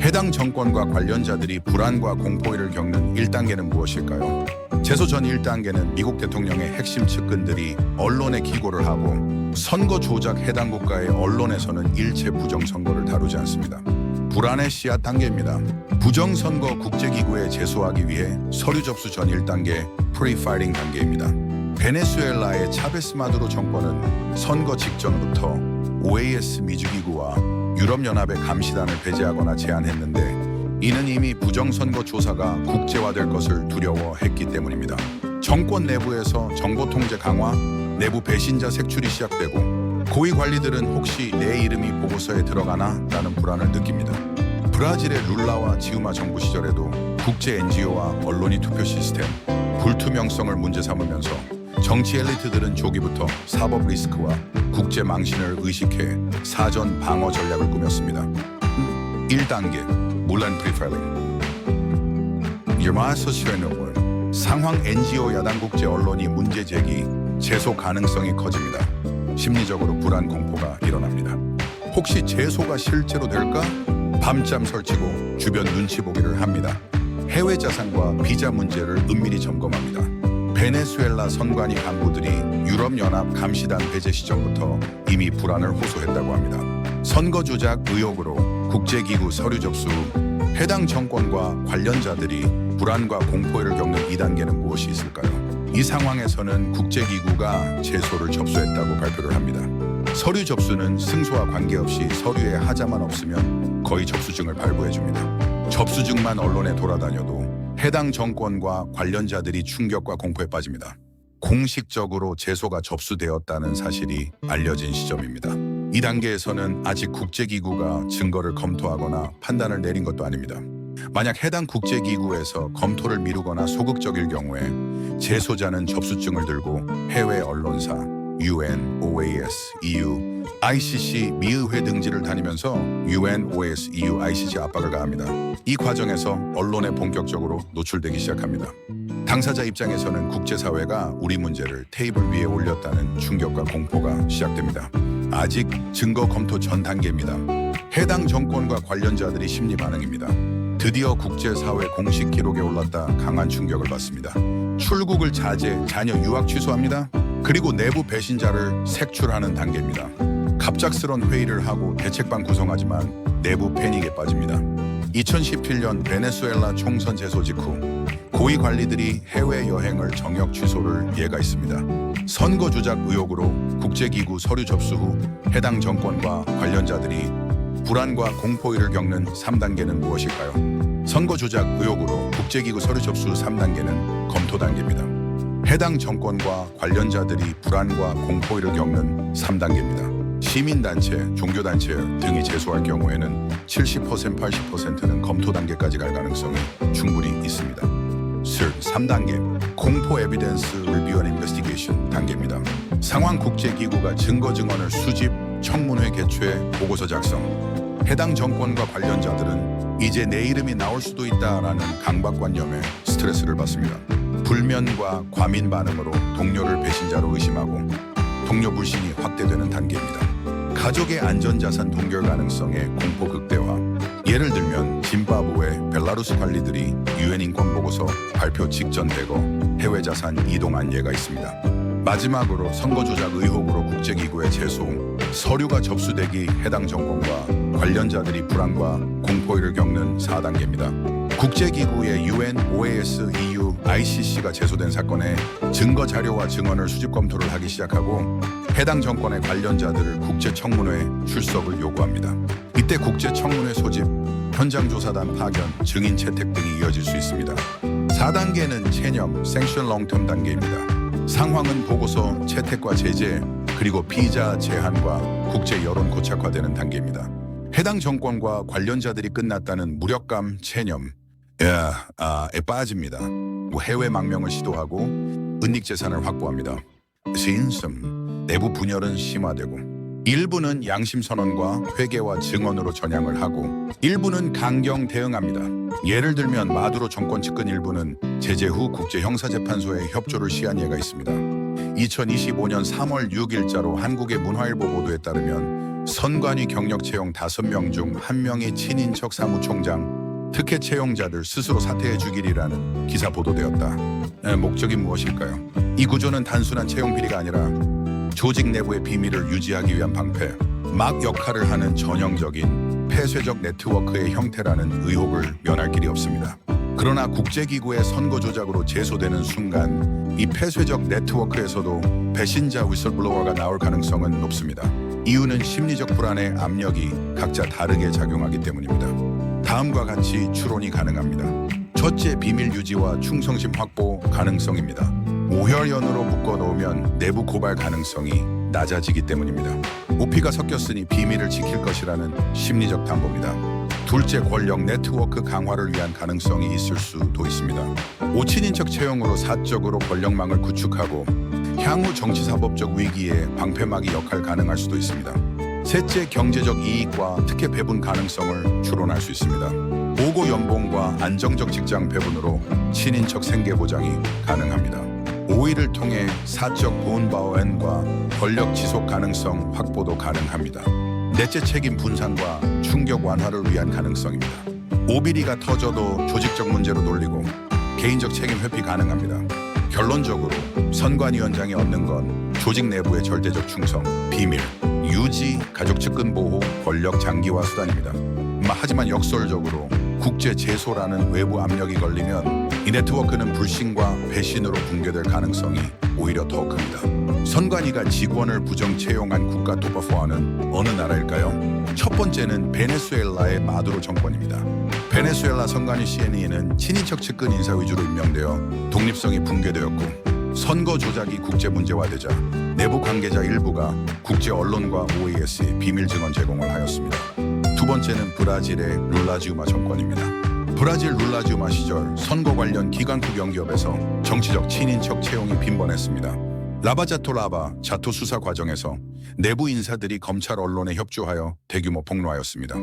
[SPEAKER 1] 해당 정권과 관련자들이 불안과 공포를 겪는 1단계는 무엇일까요? 제소 전 1단계는 미국 대통령의 핵심 측근들이 언론에 기고를 하고 선거 조작 해당 국가의 언론에서는 일체 부정선거를 다루지 않습니다. 불안의 씨앗 단계입니다. 부정선거 국제기구에 제소하기 위해 서류 접수 전 1단계 프리파이링 단계입니다. 베네수엘라의 차베스 마두로 정권은 선거 직전부터 OAS 미주기구와 유럽연합의 감시단을 배제하거나 제한했는데 이는 이미 부정선거 조사가 국제화될 것을 두려워했기 때문입니다. 정권 내부에서 정보 통제 강화, 내부 배신자 색출이 시작되고 고위 관리들은 혹시 내 이름이 보고서에 들어가나? 라는 불안을 느낍니다. 브라질의 룰라와 지우마 정부 시절에도 국제 NGO와 언론이 투표 시스템, 불투명성을 문제 삼으면서 정치 엘리트들은 조기부터 사법 리스크와 국제 망신을 의식해 사전 방어 전략을 꾸몄습니다. 1단계 물란 프리파일링 상황 NGO 야당 국제 언론이 문제 제기, 제소 가능성이 커집니다. 심리적으로 불안 공포가 일어납니다. 혹시 제소가 실제로 될까? 밤잠 설치고 주변 눈치 보기를 합니다. 해외 자산과 비자 문제를 은밀히 점검합니다. 베네수엘라 선관위 간부들이 유럽연합 감시단 배제 시점부터 이미 불안을 호소했다고 합니다. 선거 조작 의혹으로 국제기구 서류 접수 후 해당 정권과 관련자들이 불안과 공포를 겪는 2단계는 무엇이 있을까요? 이 상황에서는 국제기구가 제소를 접수했다고 발표를 합니다. 서류 접수는 승소와 관계없이 서류에 하자만 없으면 거의 접수증을 발부해줍니다. 접수증만 언론에 돌아다녀도 해당 정권과 관련자들이 충격과 공포에 빠집니다. 공식적으로 제소가 접수되었다는 사실이 알려진 시점입니다. 이 단계에서는 아직 국제기구가 증거를 검토하거나 판단을 내린 것도 아닙니다. 만약 해당 국제기구에서 검토를 미루거나 소극적일 경우에 제소자는 접수증을 들고 해외 언론사, UN, OAS, EU, ICC 미의회 등지를 다니면서 UN, OAS, EU, ICC 압박을 가합니다. 이 과정에서 언론에 본격적으로 노출되기 시작합니다. 당사자 입장에서는 국제사회가 우리 문제를 테이블 위에 올렸다는 충격과 공포가 시작됩니다. 아직 증거 검토 전 단계입니다. 해당 정권과 관련자들이 심리 반응입니다. 드디어 국제사회 공식 기록에 올랐다 강한 충격을 받습니다. 출국을 자제, 자녀 유학 취소합니다. 그리고 내부 배신자를 색출하는 단계입니다. 갑작스런 회의를 하고 대책반 구성하지만 내부 패닉에 빠집니다. 2017년 베네수엘라 총선 제소 직후 고위 관리들이 해외여행을 정역 취소를 예가했습니다. 선거 조작 의혹으로 국제기구 서류 접수 후 해당 정권과 관련자들이 불안과 공포를 겪는 3단계는 무엇일까요? 선거 조작 의혹으로 국제기구 서류 접수 3단계는 검토 단계입니다. 해당 정권과 관련자들이 불안과 공포를 겪는 3단계입니다. 시민단체, 종교단체 등이 제소할 경우에는 70%, 80%는 검토 단계까지 갈 가능성이 충분히 있습니다. 3단계, 공포 에비던스 리뷰 앤 인베스티게이션 단계입니다. 상황 국제기구가 증거 증언을 수집, 청문회 개최, 보고서 작성. 해당 정권과 관련자들은 이제 내 이름이 나올 수도 있다라는 강박관념에 스트레스를 받습니다. 불면과 과민 반응으로 동료를 배신자로 의심하고 동료 불신이 확대되는 단계입니다. 가족의 안전자산 동결 가능성의 공포 극대화. 예를 들면 짐바브웨, 벨라루스 관리들이 UN 인권보고서 발표 직전 대거 해외 자산 이동한 예가 있습니다. 마지막으로 선거 조작 의혹으로 국제기구에 제소, 서류가 접수되기 해당 정권과 관련자들이 불안과 공포를 겪는 4단계입니다. 국제기구의 UN, OAS, EU, 이후 ICC가 제소된 사건에 증거 자료와 증언을 수집 검토를 하기 시작하고 해당 정권의 관련자들을 국제청문회에 출석을 요구합니다. 이때 국제청문회 소집, 현장조사단 파견, 증인 채택 등이 이어질 수 있습니다. 4단계는 체념, 생션 롱텀 단계입니다. 상황은 보고서, 채택과 제재, 그리고 비자 제한과 국제 여론 고착화되는 단계입니다. 해당 정권과 관련자들이 끝났다는 무력감, 체념에 빠집니다. 해외 망명을 시도하고 은닉 재산을 확보합니다. 신심, 내부 분열은 심화되고 일부는 양심 선언과 회개와 증언으로 전향을 하고 일부는 강경 대응합니다. 예를 들면 마두로 정권 측근 일부는 제재 후 국제형사재판소에 협조를 시한 예가 있습니다. 2025년 3월 6일자로 한국의 문화일보 보도에 따르면 선관위 경력 채용 5명 중 1명이 친인척 사무총장, 특혜 채용자들 스스로 사퇴해 주기리라는 기사 보도되었다. 목적이 무엇일까요? 이 구조는 단순한 채용 비리가 아니라 조직 내부의 비밀을 유지하기 위한 방패, 막 역할을 하는 전형적인 폐쇄적 네트워크의 형태라는 의혹을 면할 길이 없습니다. 그러나 국제기구의 선거 조작으로 제소되는 순간 이 폐쇄적 네트워크에서도 배신자 위슬블로워가 나올 가능성은 높습니다. 이유는 심리적 불안의 압력이 각자 다르게 작용하기 때문입니다. 다음과 같이 추론이 가능합니다. 첫째, 비밀 유지와 충성심 확보 가능성입니다. 오혈연으로 묶어놓으면 내부 고발 가능성이 낮아지기 때문입니다. 오피가 섞였으니 비밀을 지킬 것이라는 심리적 담보입니다. 둘째, 권력 네트워크 강화를 위한 가능성이 있을 수도 있습니다. 오친인척 채용으로 사적으로 권력망을 구축하고 향후 정치사법적 위기에 방패막이 역할 가능할 수도 있습니다. 셋째, 경제적 이익과 특혜 배분 가능성을 추론할 수 있습니다. 보고 연봉과 안정적 직장 배분으로 친인척 생계 보장이 가능합니다. 5일을 통해 사적 보온바오엔과 권력 지속 가능성 확보도 가능합니다. 넷째, 책임 분산과 충격 완화를 위한 가능성입니다. 오비리가 터져도 조직적 문제로 돌리고 개인적 책임 회피 가능합니다. 결론적으로 선관위원장이 얻는 건 조직 내부의 절대적 충성, 비밀, 유지, 가족 측근 보호, 권력 장기화 수단입니다. 하지만 역설적으로 국제 제소라는 외부 압력이 걸리면 이 네트워크는 불신과 배신으로 붕괴될 가능성이 오히려 더 큽니다. 선관위가 직원을 부정 채용한 국가 토퍼4는 어느 나라일까요? 첫 번째는 베네수엘라의 마두로 정권입니다. 베네수엘라 선관위 CNE는 친인척 측근 인사 위주로 임명되어 독립성이 붕괴되었고 선거 조작이 국제 문제화되자 내부 관계자 일부가 국제 언론과 OAS에 비밀 증언 제공을 하였습니다. 두 번째는 브라질의 룰라지우마 정권입니다. 브라질 룰라지우마 시절 선거 관련 기관국 연기업에서 정치적 친인척 채용이 빈번했습니다. 라바자토 라바 자토 수사 과정에서 내부 인사들이 검찰 언론에 협조하여 대규모 폭로하였습니다.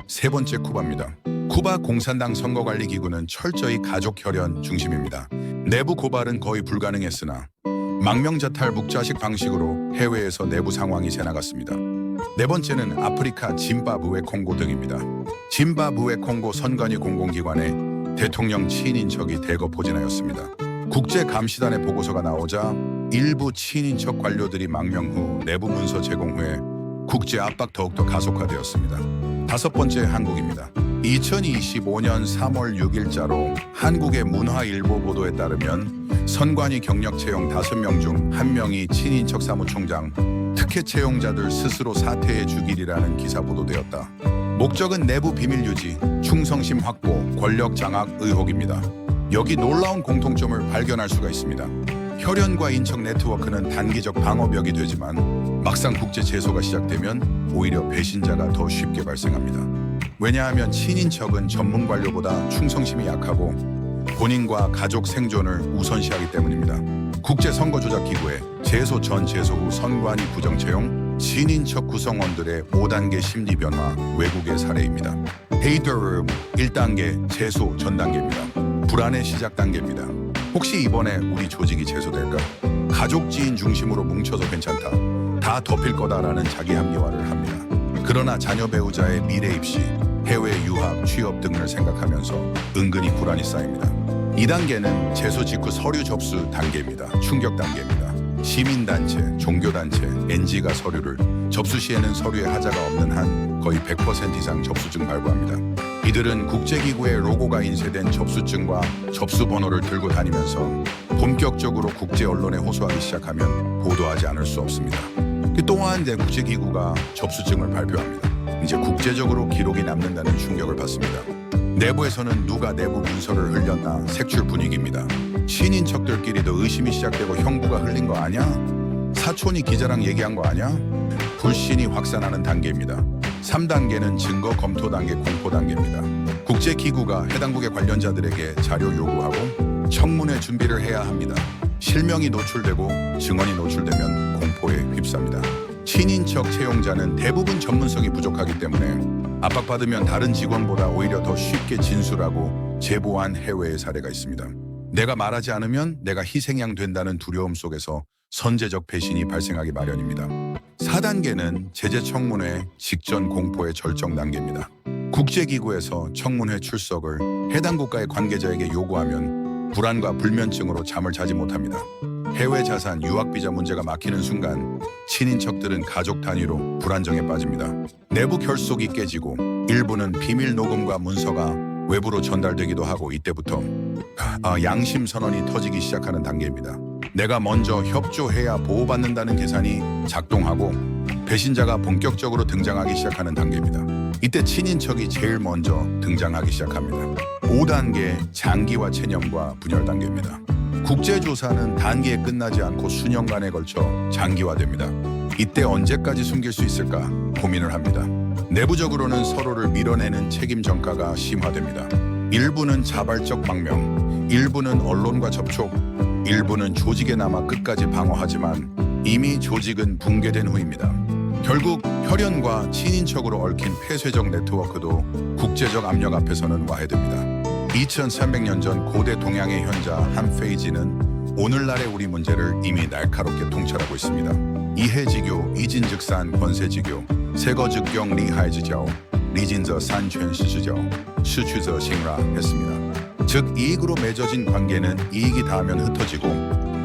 [SPEAKER 1] 세 번째, 쿠바입니다. 쿠바 공산당 선거관리기구는 철저히 가족 혈연 중심입니다. 내부 고발은 거의 불가능했으나 망명자탈 묵자식 방식으로 해외에서 내부 상황이 새나갔습니다. 네 번째는 아프리카 짐바브웨 콩고 등입니다. 짐바브웨 콩고 선관위 공공기관에 대통령 친인척이 대거 포진하였습니다. 국제감시단의 보고서가 나오자 일부 친인척 관료들이 망명 후 내부 문서 제공 후에 국제 압박 더욱더 가속화되었습니다. 다섯 번째, 한국입니다. 2025년 3월 6일자로 한국의 문화일보 보도에 따르면 선관위 경력 채용 5명 중 1명이 친인척 사무총장, 특혜 채용자들 스스로 사퇴해 주기리라는 기사 보도되었다. 목적은 내부 비밀 유지, 충성심 확보, 권력 장악 의혹입니다. 여기 놀라운 공통점을 발견할 수가 있습니다. 혈연과 인척 네트워크는 단기적 방어벽이 되지만 막상 국제 제소가 시작되면 오히려 배신자가 더 쉽게 발생합니다. 왜냐하면 친인척은 전문 관료보다 충성심이 약하고 본인과 가족 생존을 우선시하기 때문입니다. 국제선거조작기구의 제소 전 제소 후 선관위 부정 채용, 친인척 구성원들의 5단계 심리 변화 외국의 사례입니다. 헤이더룸 1단계 제소 전 단계입니다. 불안의 시작 단계입니다. 혹시 이번에 우리 조직이 제소될까? 가족 지인 중심으로 뭉쳐서 괜찮다. 다 덮일 거다라는 자기 합리화를 합니다. 그러나 자녀 배우자의 미래 입시, 해외 유학, 취업 등을 생각하면서 은근히 불안이 쌓입니다. 2단계는 제소 직후 서류 접수 단계입니다. 충격 단계입니다. 시민단체, 종교단체, NG가 서류를 접수 시에는 서류에 하자가 없는 한 거의 100% 이상 접수증 발부합니다. 이들은 국제기구의 로고가 인쇄된 접수증과 접수번호를 들고 다니면서 본격적으로 국제 언론에 호소하기 시작하면 보도하지 않을 수 없습니다. 또한 이제 국제기구가 접수증을 발표합니다. 이제 국제적으로 기록이 남는다는 충격을 받습니다. 내부에서는 누가 내부 문서를 흘렸나 색출 분위기입니다. 친인척들끼리도 의심이 시작되고 형부가 흘린 거 아니야? 사촌이 기자랑 얘기한 거 아니야? 불신이 확산하는 단계입니다. 3단계는 증거 검토 단계, 공포 단계입니다. 국제기구가 해당국의 관련자들에게 자료 요구하고 청문회 준비를 해야 합니다. 실명이 노출되고 증언이 노출되면 공포에 휩쌉니다. 친인척 채용자는 대부분 전문성이 부족하기 때문에 압박받으면 다른 직원보다 오히려 더 쉽게 진술하고 제보한 해외의 사례가 있습니다. 내가 말하지 않으면 내가 희생양 된다는 두려움 속에서 선제적 배신이 발생하기 마련입니다. 4단계는 제재 청문회 직전 공포의 절정 단계입니다. 국제기구에서 청문회 출석을 해당 국가의 관계자에게 요구하면 불안과 불면증으로 잠을 자지 못합니다. 해외 자산, 유학비자 문제가 막히는 순간 친인척들은 가족 단위로 불안정에 빠집니다. 내부 결속이 깨지고 일부는 비밀 녹음과 문서가 외부로 전달되기도 하고 이때부터 양심 선언이 터지기 시작하는 단계입니다. 내가 먼저 협조해야 보호받는다는 계산이 작동하고 배신자가 본격적으로 등장하기 시작하는 단계입니다. 이때 친인척이 제일 먼저 등장하기 시작합니다. 5단계 장기화 체념과 분열 단계입니다. 국제조사는 단기에 끝나지 않고 수년간에 걸쳐 장기화됩니다. 이때 언제까지 숨길 수 있을까 고민을 합니다. 내부적으로는 서로를 밀어내는 책임 전가가 심화됩니다. 일부는 자발적 망명, 일부는 언론과 접촉, 일부는 조직에 남아 끝까지 방어하지만 이미 조직은 붕괴된 후입니다. 결국 혈연과 친인척으로 얽힌 폐쇄적 네트워크도 국제적 압력 앞에서는 와해됩니다. 2300년 전 고대 동양의 현자 한페이지는 오늘날의 우리 문제를 이미 날카롭게 통찰하고 있습니다. 이해지교, 이진즉산 권세지교, 세거즉경 리하이지교, 리진저 산천시지교, 수취저 싱라 했습니다. 즉 이익으로 맺어진 관계는 이익이 닿으면 흩어지고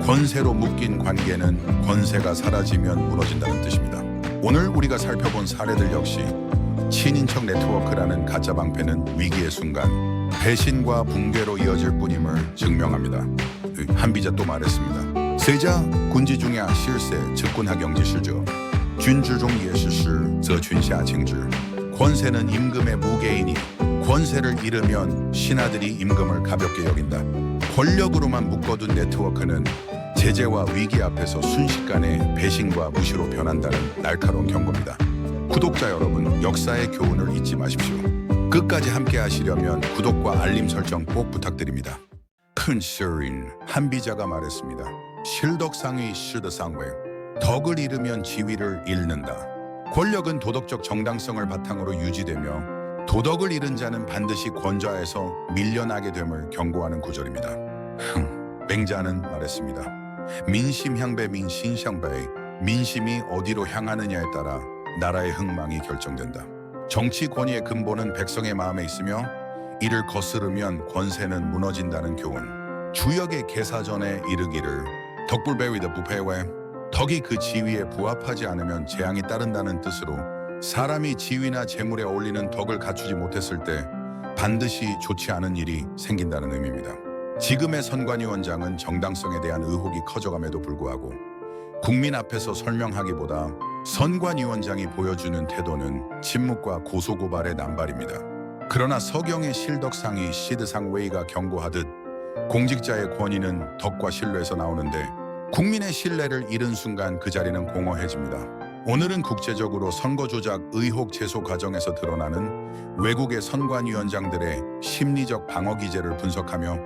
[SPEAKER 1] 권세로 묶인 관계는 권세가 사라지면 무너진다는 뜻입니다. 오늘 우리가 살펴본 사례들 역시 친인척 네트워크라는 가짜 방패는 위기의 순간 배신과 붕괴로 이어질 뿐임을 증명합니다. 한비자 또 말했습니다. 세자 군지중야 실세 즉군하경지 실저 균주종 예시시 저춘샤 칭지 권세는 임금의 무게이니 권세를 잃으면 신하들이 임금을 가볍게 여긴다. 권력으로만 묶어둔 네트워크는 제재와 위기 앞에서 순식간에 배신과 무시로 변한다는 날카로운 경고입니다. 구독자 여러분, 역사의 교훈을 잊지 마십시오. 끝까지 함께 하시려면 구독과 알림 설정 꼭 부탁드립니다. 큰 시인 한비자가 말했습니다. 실덕상의 실드상회 덕을 잃으면 지위를 잃는다. 권력은 도덕적 정당성을 바탕으로 유지되며 도덕을 잃은 자는 반드시 권좌에서 밀려나게 됨을 경고하는 구절입니다. 맹자는 말했습니다. 민심향배 민신향배 민심이 어디로 향하느냐에 따라 나라의 흥망이 결정된다. 정치 권위의 근본은 백성의 마음에 있으며 이를 거스르면 권세는 무너진다는 교훈. 주역의 개사전에 이르기를 덕불배위다 부패외 덕이 그 지위에 부합하지 않으면 재앙이 따른다는 뜻으로 사람이 지위나 재물에 어울리는 덕을 갖추지 못했을 때 반드시 좋지 않은 일이 생긴다는 의미입니다. 지금의 선관위원장은 정당성에 대한 의혹이 커져감에도 불구하고 국민 앞에서 설명하기보다 선관위원장이 보여주는 태도는 침묵과 고소고발의 남발입니다. 그러나 서경의 실덕상이 시드상웨이가 경고하듯 공직자의 권위는 덕과 신뢰에서 나오는데 국민의 신뢰를 잃은 순간 그 자리는 공허해집니다. 오늘은 국제적으로 선거 조작 의혹 제소 과정에서 드러나는 외국의 선관위원장들의 심리적 방어 기제를 분석하며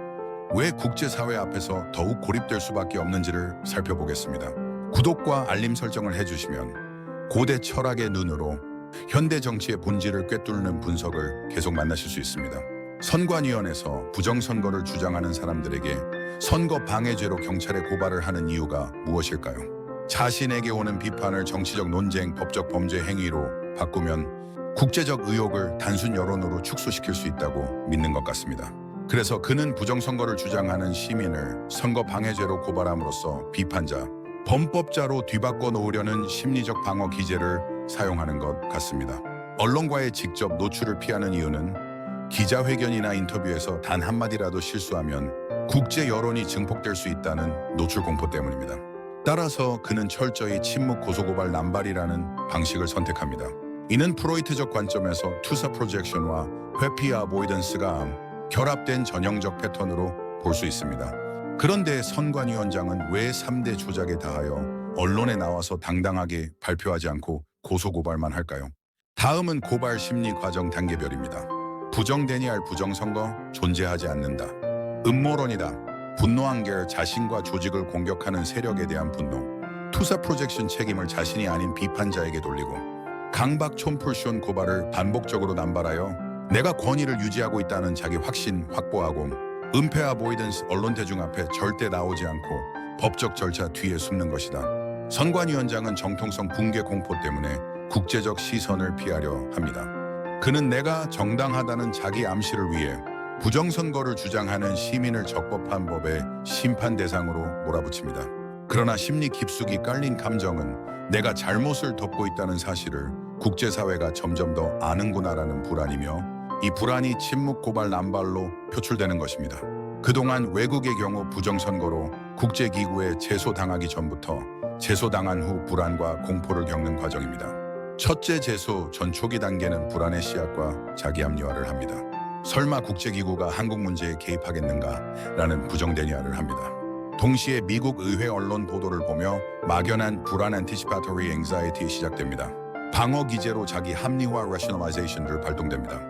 [SPEAKER 1] 왜 국제사회 앞에서 더욱 고립될 수밖에 없는지를 살펴보겠습니다. 구독과 알림 설정을 해주시면 고대 철학의 눈으로 현대 정치의 본질을 꿰뚫는 분석을 계속 만나실 수 있습니다. 선관위원회에서 부정선거를 주장하는 사람들에게 선거 방해죄로 경찰에 고발을 하는 이유가 무엇일까요? 자신에게 오는 비판을 정치적 논쟁, 법적 범죄 행위로 바꾸면 국제적 의혹을 단순 여론으로 축소시킬 수 있다고 믿는 것 같습니다. 그래서 그는 부정선거를 주장하는 시민을 선거 방해죄로 고발함으로써 비판자, 범법자로 뒤바꿔 놓으려는 심리적 방어 기제를 사용하는 것 같습니다. 언론과의 직접 노출을 피하는 이유는 기자회견이나 인터뷰에서 단 한마디라도 실수하면 국제 여론이 증폭될 수 있다는 노출 공포 때문입니다. 따라서 그는 철저히 침묵 고소고발 남발이라는 방식을 선택합니다. 이는 프로이트적 관점에서 투사 프로젝션과 회피 어보이던스가 결합된 전형적 패턴으로 볼 수 있습니다. 그런데 선관위원장은 왜 3대 조작에 다하여 언론에 나와서 당당하게 발표하지 않고 고소고발만 할까요? 다음은 고발 심리 과정 단계별입니다. 부정데니알 부정선거 존재하지 않는다. 음모론이다. 분노한 게 자신과 조직을 공격하는 세력에 대한 분노. 투사 프로젝션 책임을 자신이 아닌 비판자에게 돌리고 강박 촌풀쇼 고발을 반복적으로 남발하여 내가 권위를 유지하고 있다는 자기 확신 확보하고 은폐 어보이던스 언론 대중 앞에 절대 나오지 않고 법적 절차 뒤에 숨는 것이다. 선관위원장은 정통성 붕괴 공포 때문에 국제적 시선을 피하려 합니다. 그는 내가 정당하다는 자기 암시를 위해 부정선거를 주장하는 시민을 적법한 법의 심판 대상으로 몰아붙입니다. 그러나 심리 깊숙이 깔린 감정은 내가 잘못을 덮고 있다는 사실을 국제사회가 점점 더 아는구나라는 불안이며 이 불안이 침묵 고발 남발로 표출되는 것입니다. 그동안 외국의 경우 부정선거로 국제기구에 제소당하기 전부터 제소당한 후 불안과 공포를 겪는 과정입니다. 첫째 제소 전 초기 단계는 불안의 씨앗과 자기합리화를 합니다. 설마 국제기구가 한국 문제에 개입하겠는가라는 부정데니아를 합니다. 동시에 미국 의회 언론 보도를 보며 막연한 불안 anticipatory anxiety 시작됩니다. 방어 기제로 자기 합리화 rationalization을 발동됩니다.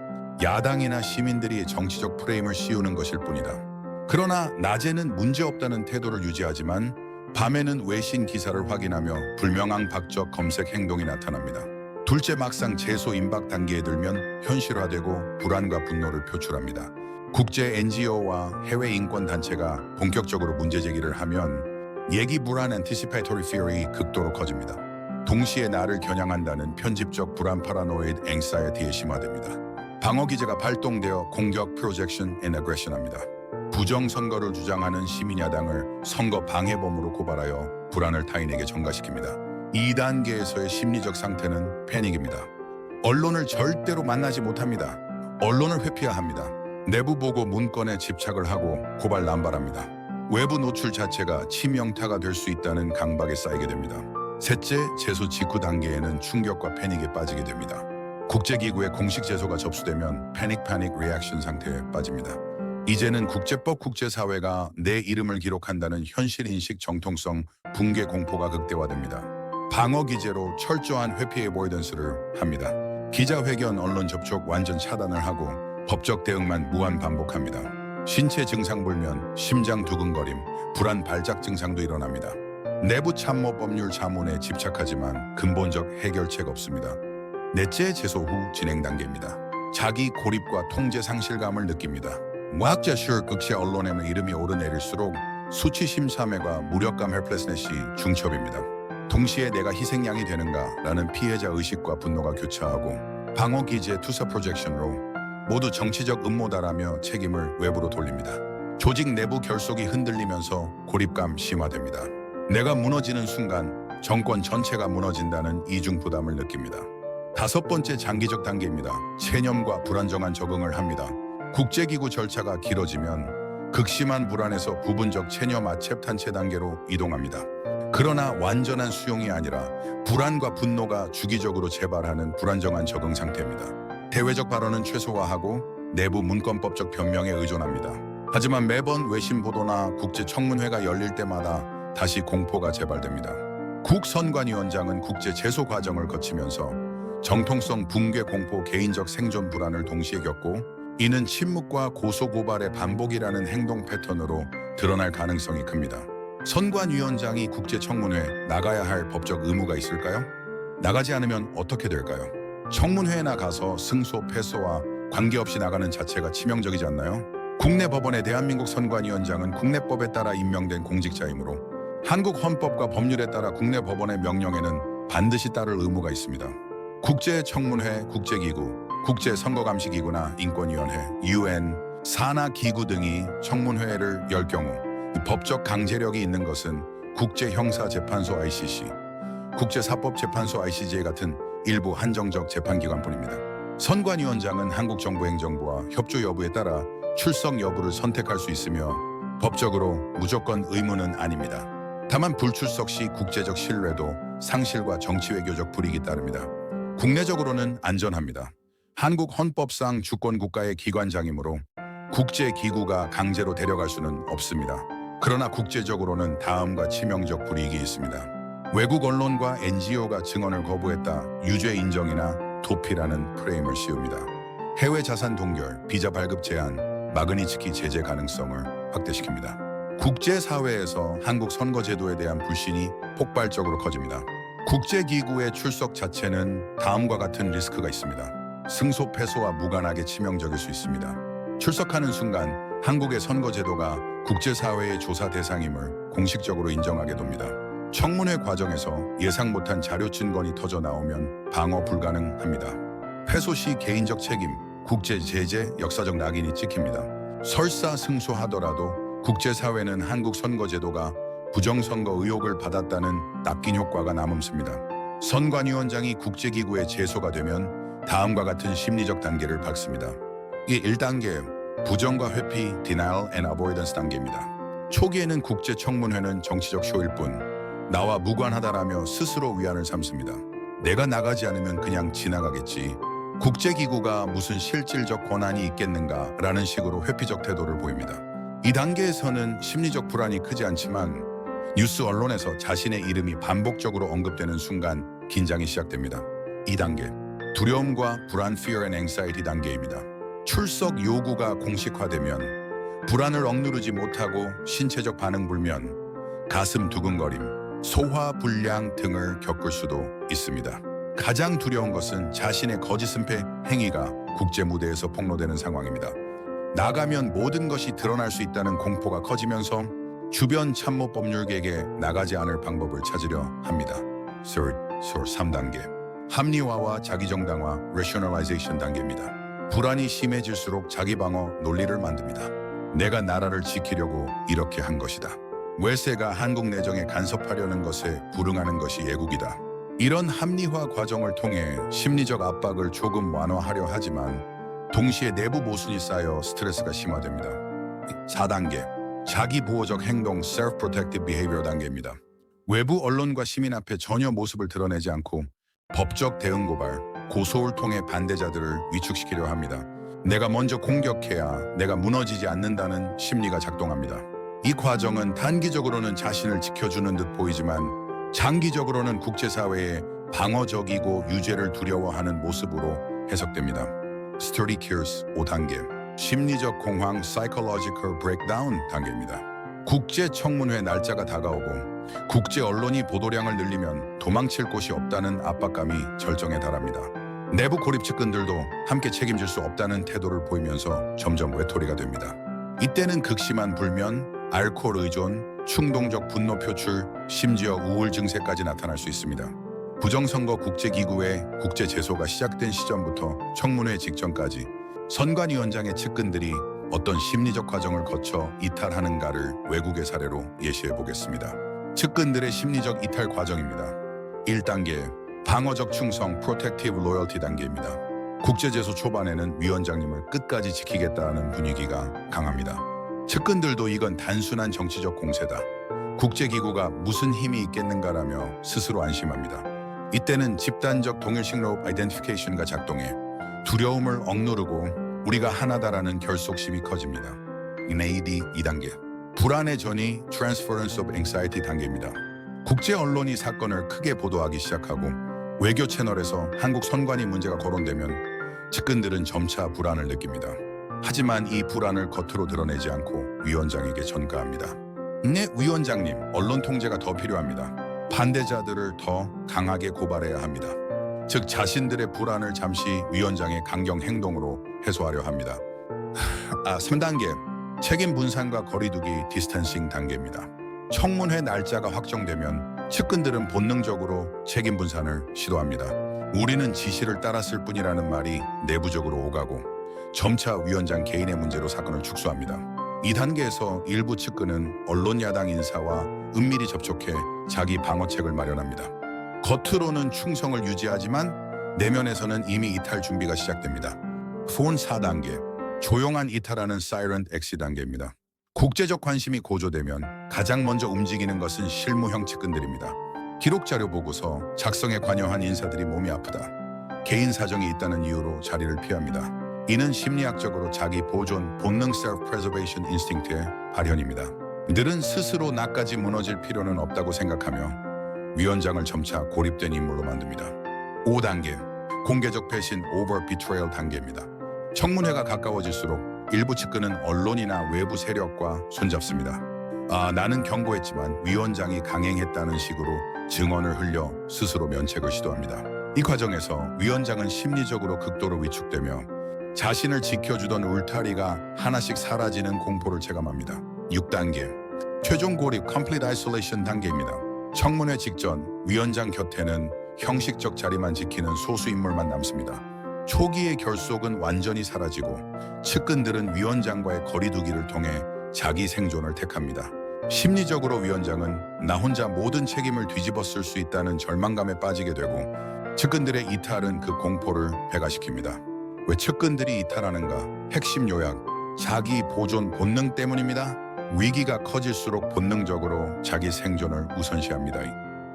[SPEAKER 1] 야당이나 시민들이 정치적 프레임을 씌우는 것일 뿐이다. 그러나 낮에는 문제없다는 태도를 유지하지만 밤에는 외신 기사를 확인하며 불명앙 박적 검색 행동이 나타납니다. 둘째 막상 제소 임박 단계에 들면 현실화되고 불안과 분노를 표출합니다. 국제 NGO와 해외 인권 단체가 본격적으로 문제 제기를 하면 예기 불안 anticipatory fear이 극도로 커집니다. 동시에 나를 겨냥한다는 편집적 불안 파라노이드 앵사이어티에 심화됩니다. 방어 기제가 발동되어 공격 프로젝션 앤 어그레션합니다. 부정선거를 주장하는 시민야당을 선거 방해범으로 고발하여 불안을 타인에게 전가시킵니다. 2단계에서의 심리적 상태는 패닉입니다. 언론을 절대로 만나지 못합니다. 언론을 회피해야 합니다. 내부 보고 문건에 집착을 하고 고발 남발합니다. 외부 노출 자체가 치명타가 될 수 있다는 강박에 쌓이게 됩니다. 셋째, 제소 직후 단계에는 충격과 패닉에 빠지게 됩니다. 국제기구의 공식 제소가 접수되면 패닉 리액션 상태에 빠집니다. 이제는 국제법 국제사회가 내 이름을 기록한다는 현실인식 정통성 붕괴 공포가 극대화됩니다. 방어 기제로 철저한 회피 어보이던스를 합니다. 기자회견 언론 접촉 완전 차단을 하고 법적 대응만 무한 반복합니다. 신체 증상 불면, 심장 두근거림, 불안 발작 증상도 일어납니다. 내부 참모 법률 자문에 집착하지만 근본적 해결책 없습니다. 넷째 제소 후 진행 단계입니다. 자기 고립과 통제 상실감을 느낍니다. 무학자 극시 언론에는 이름이 오르내릴수록 수치심 참회와 무력감 헬플레스넷이 중첩입니다. 동시에 내가 희생양이 되는가라는 피해자 의식과 분노가 교차하고 방어 기제 투사 프로젝션으로 모두 정치적 음모다라며 책임을 외부로 돌립니다. 조직 내부 결속이 흔들리면서 고립감 심화됩니다. 내가 무너지는 순간 정권 전체가 무너진다는 이중 부담을 느낍니다. 다섯 번째 장기적 단계입니다. 체념과 불안정한 적응을 합니다. 국제기구 절차가 길어지면 극심한 불안에서 부분적 체념 아ceptan체 단계로 이동합니다. 그러나 완전한 수용이 아니라 불안과 분노가 주기적으로 재발하는 불안정한 적응 상태입니다. 대외적 발언은 최소화하고 내부 문건법적 변명에 의존합니다. 하지만 매번 외신 보도나 국제 청문회가 열릴 때마다 다시 공포가 재발됩니다. 국선관위원장은 국제 제소 과정을 거치면서 정통성 붕괴 공포 개인적 생존 불안을 동시에 겪고 이는 침묵과 고소고발의 반복이라는 행동 패턴으로 드러날 가능성이 큽니다. 선관위원장이 국제청문회 나가야 할 법적 의무가 있을까요? 나가지 않으면 어떻게 될까요? 청문회나 가서 승소, 패소와 관계없이 나가는 자체가 치명적이지 않나요? 국내 법원의 대한민국 선관위원장은 국내법에 따라 임명된 공직자이므로 한국 헌법과 법률에 따라 국내 법원의 명령에는 반드시 따를 의무가 있습니다. 국제청문회, 국제기구, 국제선거감시기구나 인권위원회, UN, 산하기구 등이 청문회를 열 경우 법적 강제력이 있는 것은 국제형사재판소 ICC, 국제사법재판소 ICJ 같은 일부 한정적 재판기관뿐입니다. 선관위원장은 한국 정부 행정부와 협조 여부에 따라 출석 여부를 선택할 수 있으며 법적으로 무조건 의무는 아닙니다. 다만 불출석 시 국제적 신뢰도 상실과 정치 외교적 불이익이 따릅니다. 국내적으로는 안전합니다. 한국 헌법상 주권 국가의 기관장이므로 국제기구가 강제로 데려갈 수는 없습니다. 그러나 국제적으로는 다음과 치명적 불이익이 있습니다. 외국 언론과 NGO가 증언을 거부했다 유죄 인정이나 도피라는 프레임을 씌웁니다. 해외 자산 동결, 비자 발급 제한, 마그니츠키 제재 가능성을 확대시킵니다. 국제사회에서 한국 선거제도에 대한 불신이 폭발적으로 커집니다. 국제기구의 출석 자체는 다음과 같은 리스크가 있습니다. 승소 패소와 무관하게 치명적일 수 있습니다. 출석하는 순간 한국의 선거제도가 국제사회의 조사 대상임을 공식적으로 인정하게 됩니다. 청문회 과정에서 예상 못한 자료 증거이 터져 나오면 방어 불가능합니다. 패소 시 개인적 책임, 국제 제재, 역사적 낙인이 찍힙니다. 설사 승소하더라도 국제사회는 한국 선거제도가 부정선거 의혹을 받았다는 납긴 효과가 남음습니다. 선관위원장이 국제기구에 제소가 되면 다음과 같은 심리적 단계를 밟습니다. 이 1단계, 부정과 회피, denial and avoidance 단계입니다. 초기에는 국제청문회는 정치적 쇼일 뿐 나와 무관하다라며 스스로 위안을 삼습니다. 내가 나가지 않으면 그냥 지나가겠지. 국제기구가 무슨 실질적 권한이 있겠는가 라는 식으로 회피적 태도를 보입니다. 이 단계에서는 심리적 불안이 크지 않지만 뉴스 언론에서 자신의 이름이 반복적으로 언급되는 순간 긴장이 시작됩니다. 2단계, 두려움과 불안 fear and anxiety 단계입니다. 출석 요구가 공식화되면 불안을 억누르지 못하고 신체적 반응 불면, 가슴 두근거림, 소화불량 등을 겪을 수도 있습니다. 가장 두려운 것은 자신의 거짓은폐 행위가 국제 무대에서 폭로되는 상황입니다. 나가면 모든 것이 드러날 수 있다는 공포가 커지면서 주변 참모 법률객에 나가지 않을 방법을 찾으려 합니다. 3단계, 합리화와 자기정당화 rationalization 단계입니다. 불안이 심해질수록 자기방어 논리를 만듭니다. 내가 나라를 지키려고 이렇게 한 것이다. 외세가 한국 내정에 간섭하려는 것에 불응하는 것이 애국이다. 이런 합리화 과정을 통해 심리적 압박을 조금 완화하려 하지만 동시에 내부 모순이 쌓여 스트레스가 심화됩니다. 4단계, 자기보호적 행동 self-protective behavior 단계입니다. 외부 언론과 시민 앞에 전혀 모습을 드러내지 않고 법적 대응 고발, 고소를 통해 반대자들을 위축시키려 합니다. 내가 먼저 공격해야 내가 무너지지 않는다는 심리가 작동합니다. 이 과정은 단기적으로는 자신을 지켜주는 듯 보이지만 장기적으로는 국제사회의 방어적이고 유죄를 두려워하는 모습으로 해석됩니다. Sturdy Cures 5단계, 심리적 공황 psychological breakdown 단계입니다. 국제청문회 날짜가 다가오고 국제 언론이 보도량을 늘리면 도망칠 곳이 없다는 압박감이 절정에 달합니다. 내부 고립 측근들도 함께 책임질 수 없다는 태도를 보이면서 점점 외톨이가 됩니다. 이때는 극심한 불면, 알코올 의존, 충동적 분노 표출, 심지어 우울 증세까지 나타날 수 있습니다. 부정선거 국제기구의 국제 제소가 시작된 시점부터 청문회 직전까지 선관위원장의 측근들이 어떤 심리적 과정을 거쳐 이탈하는가를 외국의 사례로 예시해 보겠습니다. 측근들의 심리적 이탈 과정입니다. 1단계, 방어적 충성 protective loyalty 단계입니다. 국제제소 초반에는 위원장님을 끝까지 지키겠다는 분위기가 강합니다. 측근들도 이건 단순한 정치적 공세다. 국제기구가 무슨 힘이 있겠는가라며 스스로 안심합니다. 이때는 집단적 동일신로 아이덴티피케이션가 작동해 두려움을 억누르고 우리가 하나다라는 결속심이 커집니다. NAD 2단계, 불안의 전이 Transference of Anxiety 단계입니다. 국제 언론이 사건을 크게 보도하기 시작하고 외교 채널에서 한국 선관위 문제가 거론되면 측근들은 점차 불안을 느낍니다. 하지만 이 불안을 겉으로 드러내지 않고 위원장에게 전가합니다. 네, 위원장님, 언론 통제가 더 필요합니다. 반대자들을 더 강하게 고발해야 합니다. 즉 자신들의 불안을 잠시 위원장의 강경 행동으로 해소하려 합니다. 3단계, 책임 분산과 거리두기 디스턴싱 단계입니다. 청문회 날짜가 확정되면 측근들은 본능적으로 책임 분산을 시도합니다. 우리는 지시를 따랐을 뿐이라는 말이 내부적으로 오가고 점차 위원장 개인의 문제로 사건을 축소합니다. 이 단계에서 일부 측근은 언론 야당 인사와 은밀히 접촉해 자기 방어책을 마련합니다. 겉으로는 충성을 유지하지만 내면에서는 이미 이탈 준비가 시작됩니다. 폰 4단계, 조용한 이탈하는 사이런트 엑시 단계입니다. 국제적 관심이 고조되면 가장 먼저 움직이는 것은 실무형 측근들입니다. 기록자료 보고서 작성에 관여한 인사들이 몸이 아프다, 개인 사정이 있다는 이유로 자리를 피합니다. 이는 심리학적으로 자기 보존 본능 self-preservation instinct의 발현입니다. 늘은 스스로 나까지 무너질 필요는 없다고 생각하며 위원장을 점차 고립된 인물로 만듭니다. 5단계, 공개적 배신 over betrayal 단계입니다. 청문회가 가까워질수록 일부 측근은 언론이나 외부 세력과 손잡습니다. 나는 경고했지만 위원장이 강행했다는 식으로 증언을 흘려 스스로 면책을 시도합니다. 이 과정에서 위원장은 심리적으로 극도로 위축되며 자신을 지켜주던 울타리가 하나씩 사라지는 공포를 체감합니다. 6단계, 최종 고립 complete isolation 단계입니다. 청문회 직전 위원장 곁에는 형식적 자리만 지키는 소수 인물만 남습니다. 초기의 결속은 완전히 사라지고 측근들은 위원장과의 거리두기를 통해 자기 생존을 택합니다. 심리적으로 위원장은 나 혼자 모든 책임을 뒤집어 쓸 수 있다는 절망감에 빠지게 되고 측근들의 이탈은 그 공포를 배가시킵니다. 왜 측근들이 이탈하는가? 핵심 요약, 자기 보존 본능 때문입니다. 위기가 커질수록 본능적으로 자기 생존을 우선시합니다.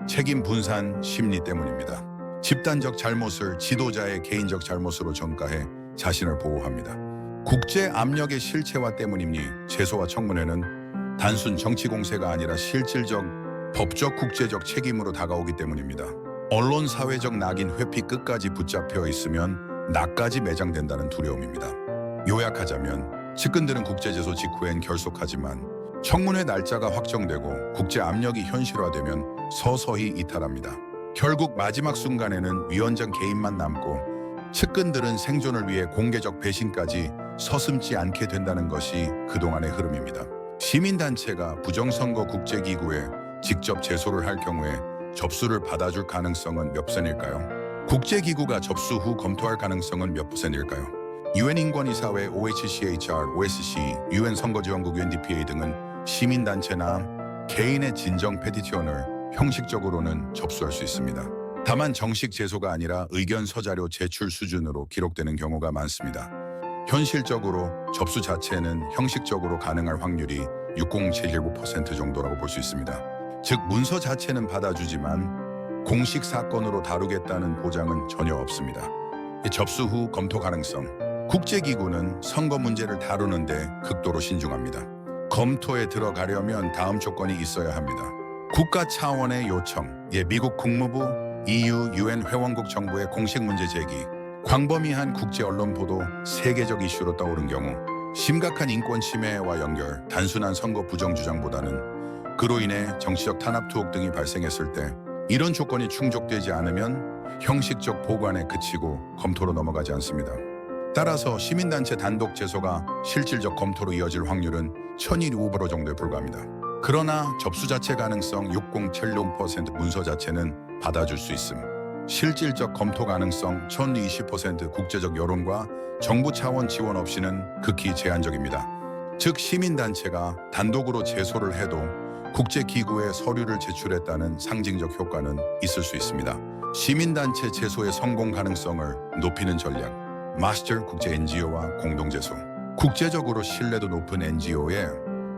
[SPEAKER 1] 책임 분산 심리 때문입니다. 집단적 잘못을 지도자의 개인적 잘못으로 전가해 자신을 보호합니다. 국제 압력의 실체화 때문이니 제소와 청문회는 단순 정치 공세가 아니라 실질적 법적 국제적 책임으로 다가오기 때문입니다. 언론 사회적 낙인 회피 끝까지 붙잡혀 있으면 나까지 매장된다는 두려움입니다. 요약하자면 측근들은 국제제소 직후엔 결속하지만 청문회 날짜가 확정되고 국제 압력이 현실화되면 서서히 이탈합니다. 결국 마지막 순간에는 위원장 개인만 남고 측근들은 생존을 위해 공개적 배신까지 서슴지 않게 된다는 것이 그동안의 흐름입니다. 시민단체가 부정선거 국제기구에 직접 제소를 할 경우에 접수를 받아줄 가능성은 몇 %일까요? 국제기구가 접수 후 검토할 가능성은 몇 %일까요? UN 인권이사회, OHCHR, OSCE, UN 선거지원국 UNDPA 등은 시민단체나 개인의 진정 페티션을 형식적으로는 접수할 수 있습니다. 다만 정식 제소가 아니라 의견 서자료 제출 수준으로 기록되는 경우가 많습니다. 현실적으로 접수 자체는 형식적으로 가능할 확률이 60719% 정도라고 볼 수 있습니다. 즉 문서 자체는 받아주지만 공식 사건으로 다루겠다는 보장은 전혀 없습니다. 접수 후 검토 가능성. 국제기구는 선거 문제를 다루는데 극도로 신중합니다. 검토에 들어가려면 다음 조건이 있어야 합니다. 국가 차원의 요청, 미국 국무부, EU, UN 회원국 정부의 공식 문제 제기, 광범위한 국제 언론 보도, 세계적 이슈로 떠오른 경우, 심각한 인권 침해와 연결, 단순한 선거 부정 주장보다는 그로 인해 정치적 탄압 투옥 등이 발생했을 때 이런 조건이 충족되지 않으면 형식적 보관에 그치고 검토로 넘어가지 않습니다. 따라서 시민단체 단독 제소가 실질적 검토로 이어질 확률은 1200% 정도에 불과합니다. 그러나 접수 자체 가능성 6076% 문서 자체는 받아줄 수 있음. 실질적 검토 가능성 1020% 국제적 여론과 정부 차원 지원 없이는 극히 제한적입니다. 즉 시민단체가 단독으로 제소를 해도 국제기구에 서류를 제출했다는 상징적 효과는 있을 수 있습니다. 시민단체 제소의 성공 가능성을 높이는 전략. 마스터 국제 NGO와 공동제소. 국제적으로 신뢰도 높은 NGO에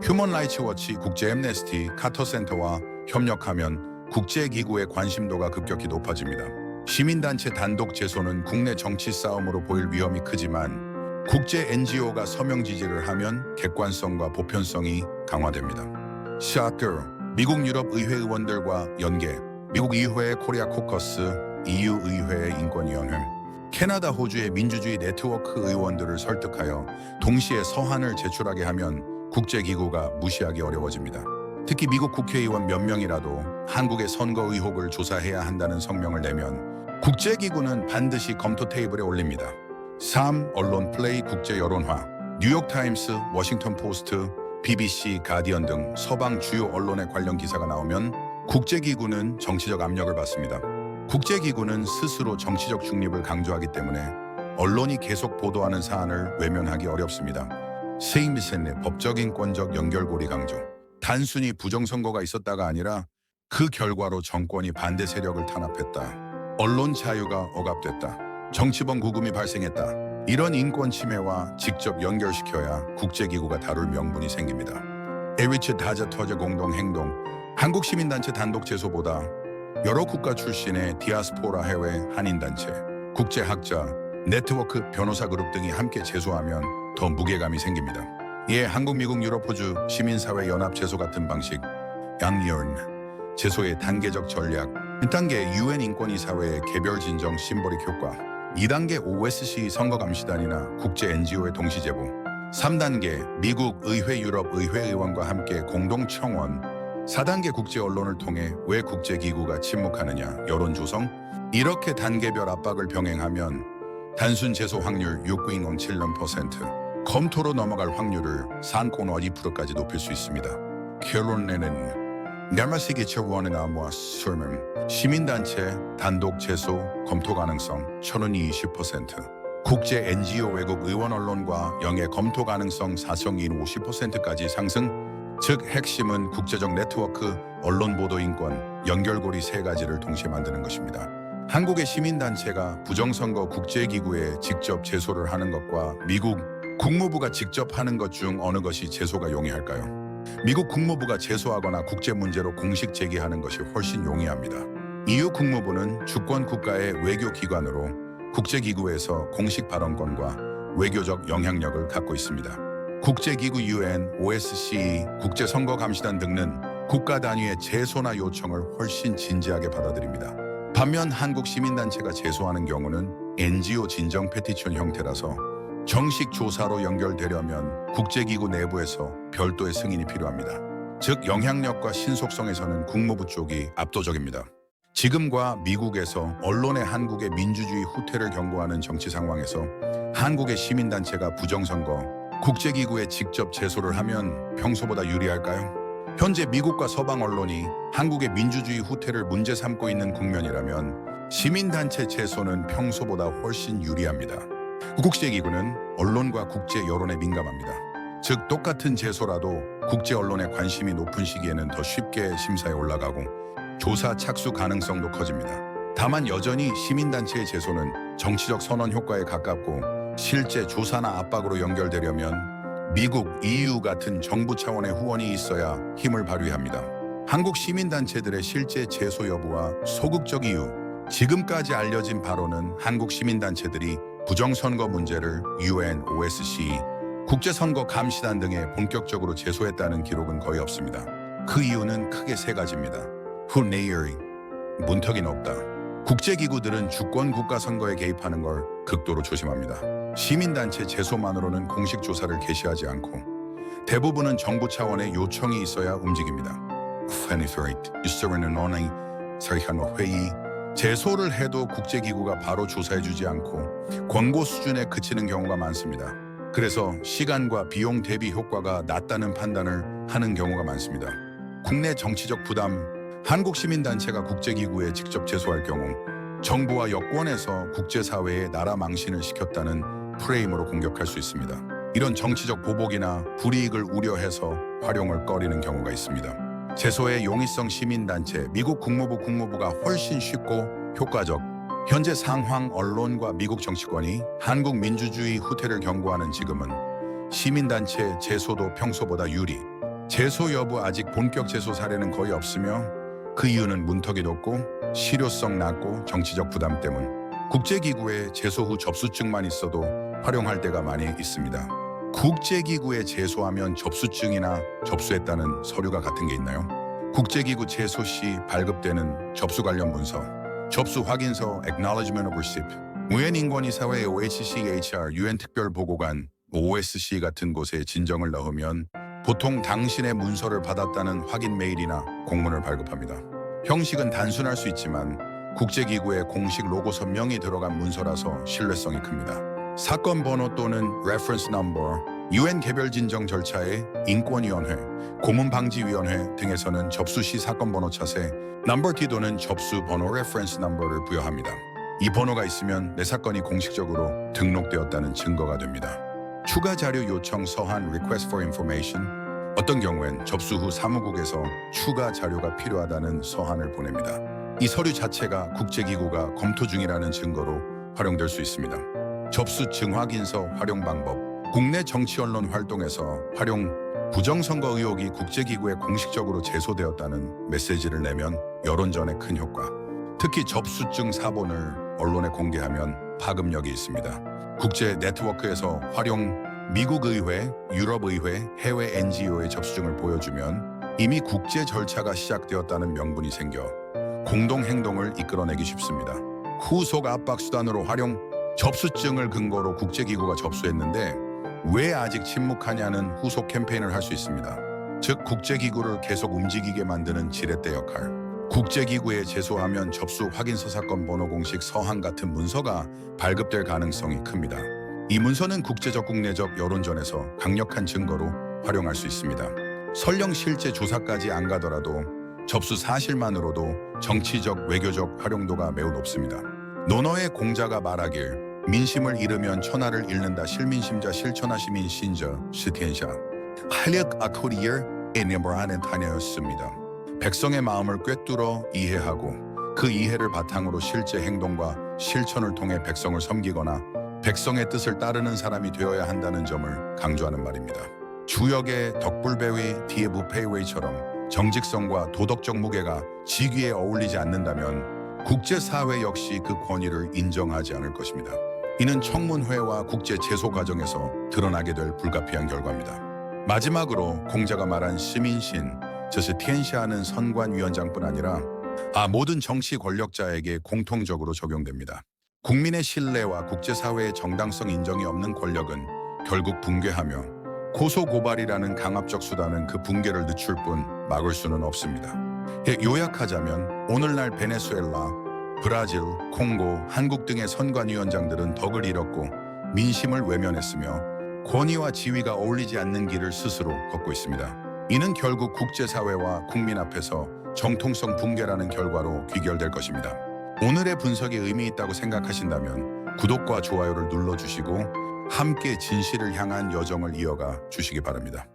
[SPEAKER 1] 휴먼 라이츠 워치, 국제 앰네스티, 카터센터와 협력하면 국제기구의 관심도가 급격히 높아집니다. 시민단체 단독 제소는 국내 정치 싸움으로 보일 위험이 크지만 국제 NGO가 서명 지지를 하면 객관성과 보편성이 강화됩니다. 샤크, 미국 유럽 의회 의원들과 연계, 미국 의회의 코리아 코커스, EU 의회의 인권위원회, 캐나다 호주의 민주주의 네트워크 의원들을 설득하여 동시에 서한을 제출하게 하면 국제기구가 무시하기 어려워집니다. 특히 미국 국회의원 몇 명이라도 한국의 선거 의혹을 조사해야 한다는 성명을 내면 국제기구는 반드시 검토 테이블에 올립니다. 3. 언론 플레이 국제 여론화. 뉴욕타임스, 워싱턴 포스트, BBC, 가디언 등 서방 주요 언론의 관련 기사가 나오면 국제기구는 정치적 압력을 받습니다. 국제기구는 스스로 정치적 중립을 강조하기 때문에 언론이 계속 보도하는 사안을 외면하기 어렵습니다. 세임비센의 법적 인권적 연결고리 강조. 단순히 부정선거가 있었다가 아니라 그 결과로 정권이 반대 세력을 탄압했다. 언론 자유가 억압됐다. 정치범 구금이 발생했다. 이런 인권 침해와 직접 연결시켜야 국제기구가 다룰 명분이 생깁니다. 에리츠 다자 터저 공동행동, 한국 시민단체 단독 제소보다 여러 국가 출신의 디아스포라 해외 한인단체, 국제학자, 네트워크 변호사 그룹 등이 함께 제소하면 더 무게감이 생깁니다. 이에 한국, 미국, 유럽, 호주 시민사회 연합 제소 같은 방식, 양리언 제소의 단계적 전략, 1단계 UN 인권이사회의 개별 진정 심보릭 효과, 2단계 OSCE 선거감시단이나 국제 NGO의 동시 제보, 3단계 미국 의회 유럽 의회 의원과 함께 공동 청원, 4단계 국제 언론을 통해 왜 국제기구가 침묵하느냐 여론 조성, 이렇게 단계별 압박을 병행하면 단순 제소 확률 6.07%, 검토로 넘어갈 확률을 3.2%까지 높일 수 있습니다. 결론에는 냠마시기 처원의 나무와 설명, 시민단체 단독 제소 검토 가능성 1020%, 국제 NGO 외국 의원 언론과 영의 검토 가능성 사성인 50%까지 상승, 즉 핵심은 국제적 네트워크, 언론 보도 인권, 연결고리 3가지를 동시에 만드는 것입니다. 한국의 시민단체가 부정선거 국제기구에 직접 제소를 하는 것과 미국 국무부가 직접 하는 것 중 어느 것이 제소가 용이할까요? 미국 국무부가 제소하거나 국제 문제로 공식 제기하는 것이 훨씬 용이합니다. EU 국무부는 주권 국가의 외교기관으로 국제기구에서 공식 발언권과 외교적 영향력을 갖고 있습니다. 국제기구 UN, OSCE, 국제선거감시단 등은 국가 단위의 제소나 요청을 훨씬 진지하게 받아들입니다. 반면 한국 시민단체가 제소하는 경우는 NGO 진정 페티션 형태라서 정식 조사로 연결되려면 국제기구 내부에서 별도의 승인이 필요합니다. 즉 영향력과 신속성에서는 국무부 쪽이 압도적입니다. 지금과 미국에서 언론의 한국의 민주주의 후퇴를 경고하는 정치 상황에서 한국의 시민단체가 부정선거, 국제기구에 직접 제소를 하면 평소보다 유리할까요? 현재 미국과 서방 언론이 한국의 민주주의 후퇴를 문제 삼고 있는 국면이라면 시민단체 제소는 평소보다 훨씬 유리합니다. 국제기구는 언론과 국제 여론에 민감합니다. 즉 똑같은 제소라도 국제 언론의 관심이 높은 시기에는 더 쉽게 심사에 올라가고 조사 착수 가능성도 커집니다. 다만 여전히 시민단체의 제소는 정치적 선언 효과에 가깝고 실제 조사나 압박으로 연결되려면 미국, EU 같은 정부 차원의 후원이 있어야 힘을 발휘합니다. 한국 시민단체들의 실제 제소 여부와 소극적 이유, 지금까지 알려진 바로는 한국 시민단체들이 부정선거 문제를 UN, OSCE, 국제선거감시단 등에 본격적으로 제소했다는 기록은 거의 없습니다. 그 이유는 크게 3가지입니다. 훗내열이 문턱이 높다. 국제기구들은 주권 국가 선거에 개입하는 걸 극도로 조심합니다. 시민단체 제소만으로는 공식 조사를 개시하지 않고 대부분은 정부 차원의 요청이 있어야 움직입니다. 회의, 제소를 해도 국제기구가 바로 조사해주지 않고 권고 수준에 그치는 경우가 많습니다. 그래서 시간과 비용 대비 효과가 낮다는 판단을 하는 경우가 많습니다. 국내 정치적 부담, 한국 시민단체가 국제기구에 직접 제소할 경우 정부와 여권에서 국제사회에 나라 망신을 시켰다는 프레임으로 공격할 수 있습니다. 이런 정치적 보복이나 불이익을 우려해서 활용을 꺼리는 경우가 있습니다. 제소의 용이성 시민단체, 미국 국무부가 훨씬 쉽고 효과적. 현재 상황 언론과 미국 정치권이 한국 민주주의 후퇴를 경고하는 지금은 시민단체 제소도 평소보다 유리. 제소 여부 아직 본격 제소 사례는 거의 없으며 그 이유는 문턱이 높고 실효성 낮고 정치적 부담 때문. 국제기구에 제소 후 접수증만 있어도 활용할 때가 많이 있습니다. 국제기구에 제소하면 접수증이나 접수했다는 서류가 같은 게 있나요? 국제기구 제소 시 발급되는 접수 관련 문서, 접수 확인서 (Acknowledgement of Receipt), UN 인권이사회 OHCHR, UN 특별보고관 OSCE 같은 곳에 진정을 넣으면 보통 당신의 문서를 받았다는 확인 메일이나 공문을 발급합니다. 형식은 단순할 수 있지만 국제기구의 공식 로고 선명이 들어간 문서라서 신뢰성이 큽니다. 사건 번호 또는 reference number, UN 개별 진정 절차의 인권위원회, 고문방지위원회 등에서는 접수 시 사건 번호 차세, 넘버 T 또는 접수 번호 reference number를 부여합니다. 이 번호가 있으면 내 사건이 공식적으로 등록되었다는 증거가 됩니다. 추가 자료 요청 서한 request for information, 어떤 경우엔 접수 후 사무국에서 추가 자료가 필요하다는 서한을 보냅니다. 이 서류 자체가 국제기구가 검토 중이라는 증거로 활용될 수 있습니다. 접수 증확인서 활용 방법. 국내 정치 언론 활동에서 활용 부정선거 의혹이 국제기구에 공식적으로 제소되었다는 메시지를 내면 여론전에 큰 효과. 특히 접수증 사본을 언론에 공개하면 파급력이 있습니다. 국제 네트워크에서 활용 미국 의회, 유럽 의회, 해외 NGO의 접수증을 보여주면 이미 국제 절차가 시작되었다는 명분이 생겨 공동 행동을 이끌어내기 쉽습니다. 후속 압박 수단으로 활용 접수증을 근거로 국제기구가 접수했는데 왜 아직 침묵하냐는 후속 캠페인을 할 수 있습니다. 즉 국제기구를 계속 움직이게 만드는 지렛대 역할. 국제기구에 제소하면 접수 확인서 사건 번호 공식 서한 같은 문서가 발급될 가능성이 큽니다. 이 문서는 국제적 국내적 여론전에서 강력한 증거로 활용할 수 있습니다. 설령 실제 조사까지 안 가더라도 접수 사실만으로도 정치적 외교적 활용도가 매우 높습니다. 논어의 공자가 말하길 민심을 잃으면 천하를 잃는다. 실민심자 실천하 시민 신저 시티엔샤 한력 아코리얼 에네버하는 단어였습니다. 백성의 마음을 꿰뚫어 이해하고 그 이해를 바탕으로 실제 행동과 실천을 통해 백성을 섬기거나 백성의 뜻을 따르는 사람이 되어야 한다는 점을 강조하는 말입니다. 주역의 덕불배위 디에부페이웨이처럼 정직성과 도덕적 무게가 직위에 어울리지 않는다면 국제사회 역시 그 권위를 인정하지 않을 것입니다. 이는 청문회와 국제 제소 과정에서 드러나게 될 불가피한 결과입니다. 마지막으로 공자가 말한 시민신, 즉 티엔샤는 선관위원장뿐 아니라 모든 정치 권력자에게 공통적으로 적용됩니다. 국민의 신뢰와 국제사회의 정당성 인정이 없는 권력은 결국 붕괴하며 고소고발이라는 강압적 수단은 그 붕괴를 늦출 뿐 막을 수는 없습니다. 요약하자면 오늘날 베네수엘라, 브라질, 콩고, 한국 등의 선관위원장들은 덕을 잃었고 민심을 외면했으며 권위와 지위가 어울리지 않는 길을 스스로 걷고 있습니다. 이는 결국 국제사회와 국민 앞에서 정통성 붕괴라는 결과로 귀결될 것입니다. 오늘의 분석이 의미 있다고 생각하신다면 구독과 좋아요를 눌러주시고 함께 진실을 향한 여정을 이어가 주시기 바랍니다.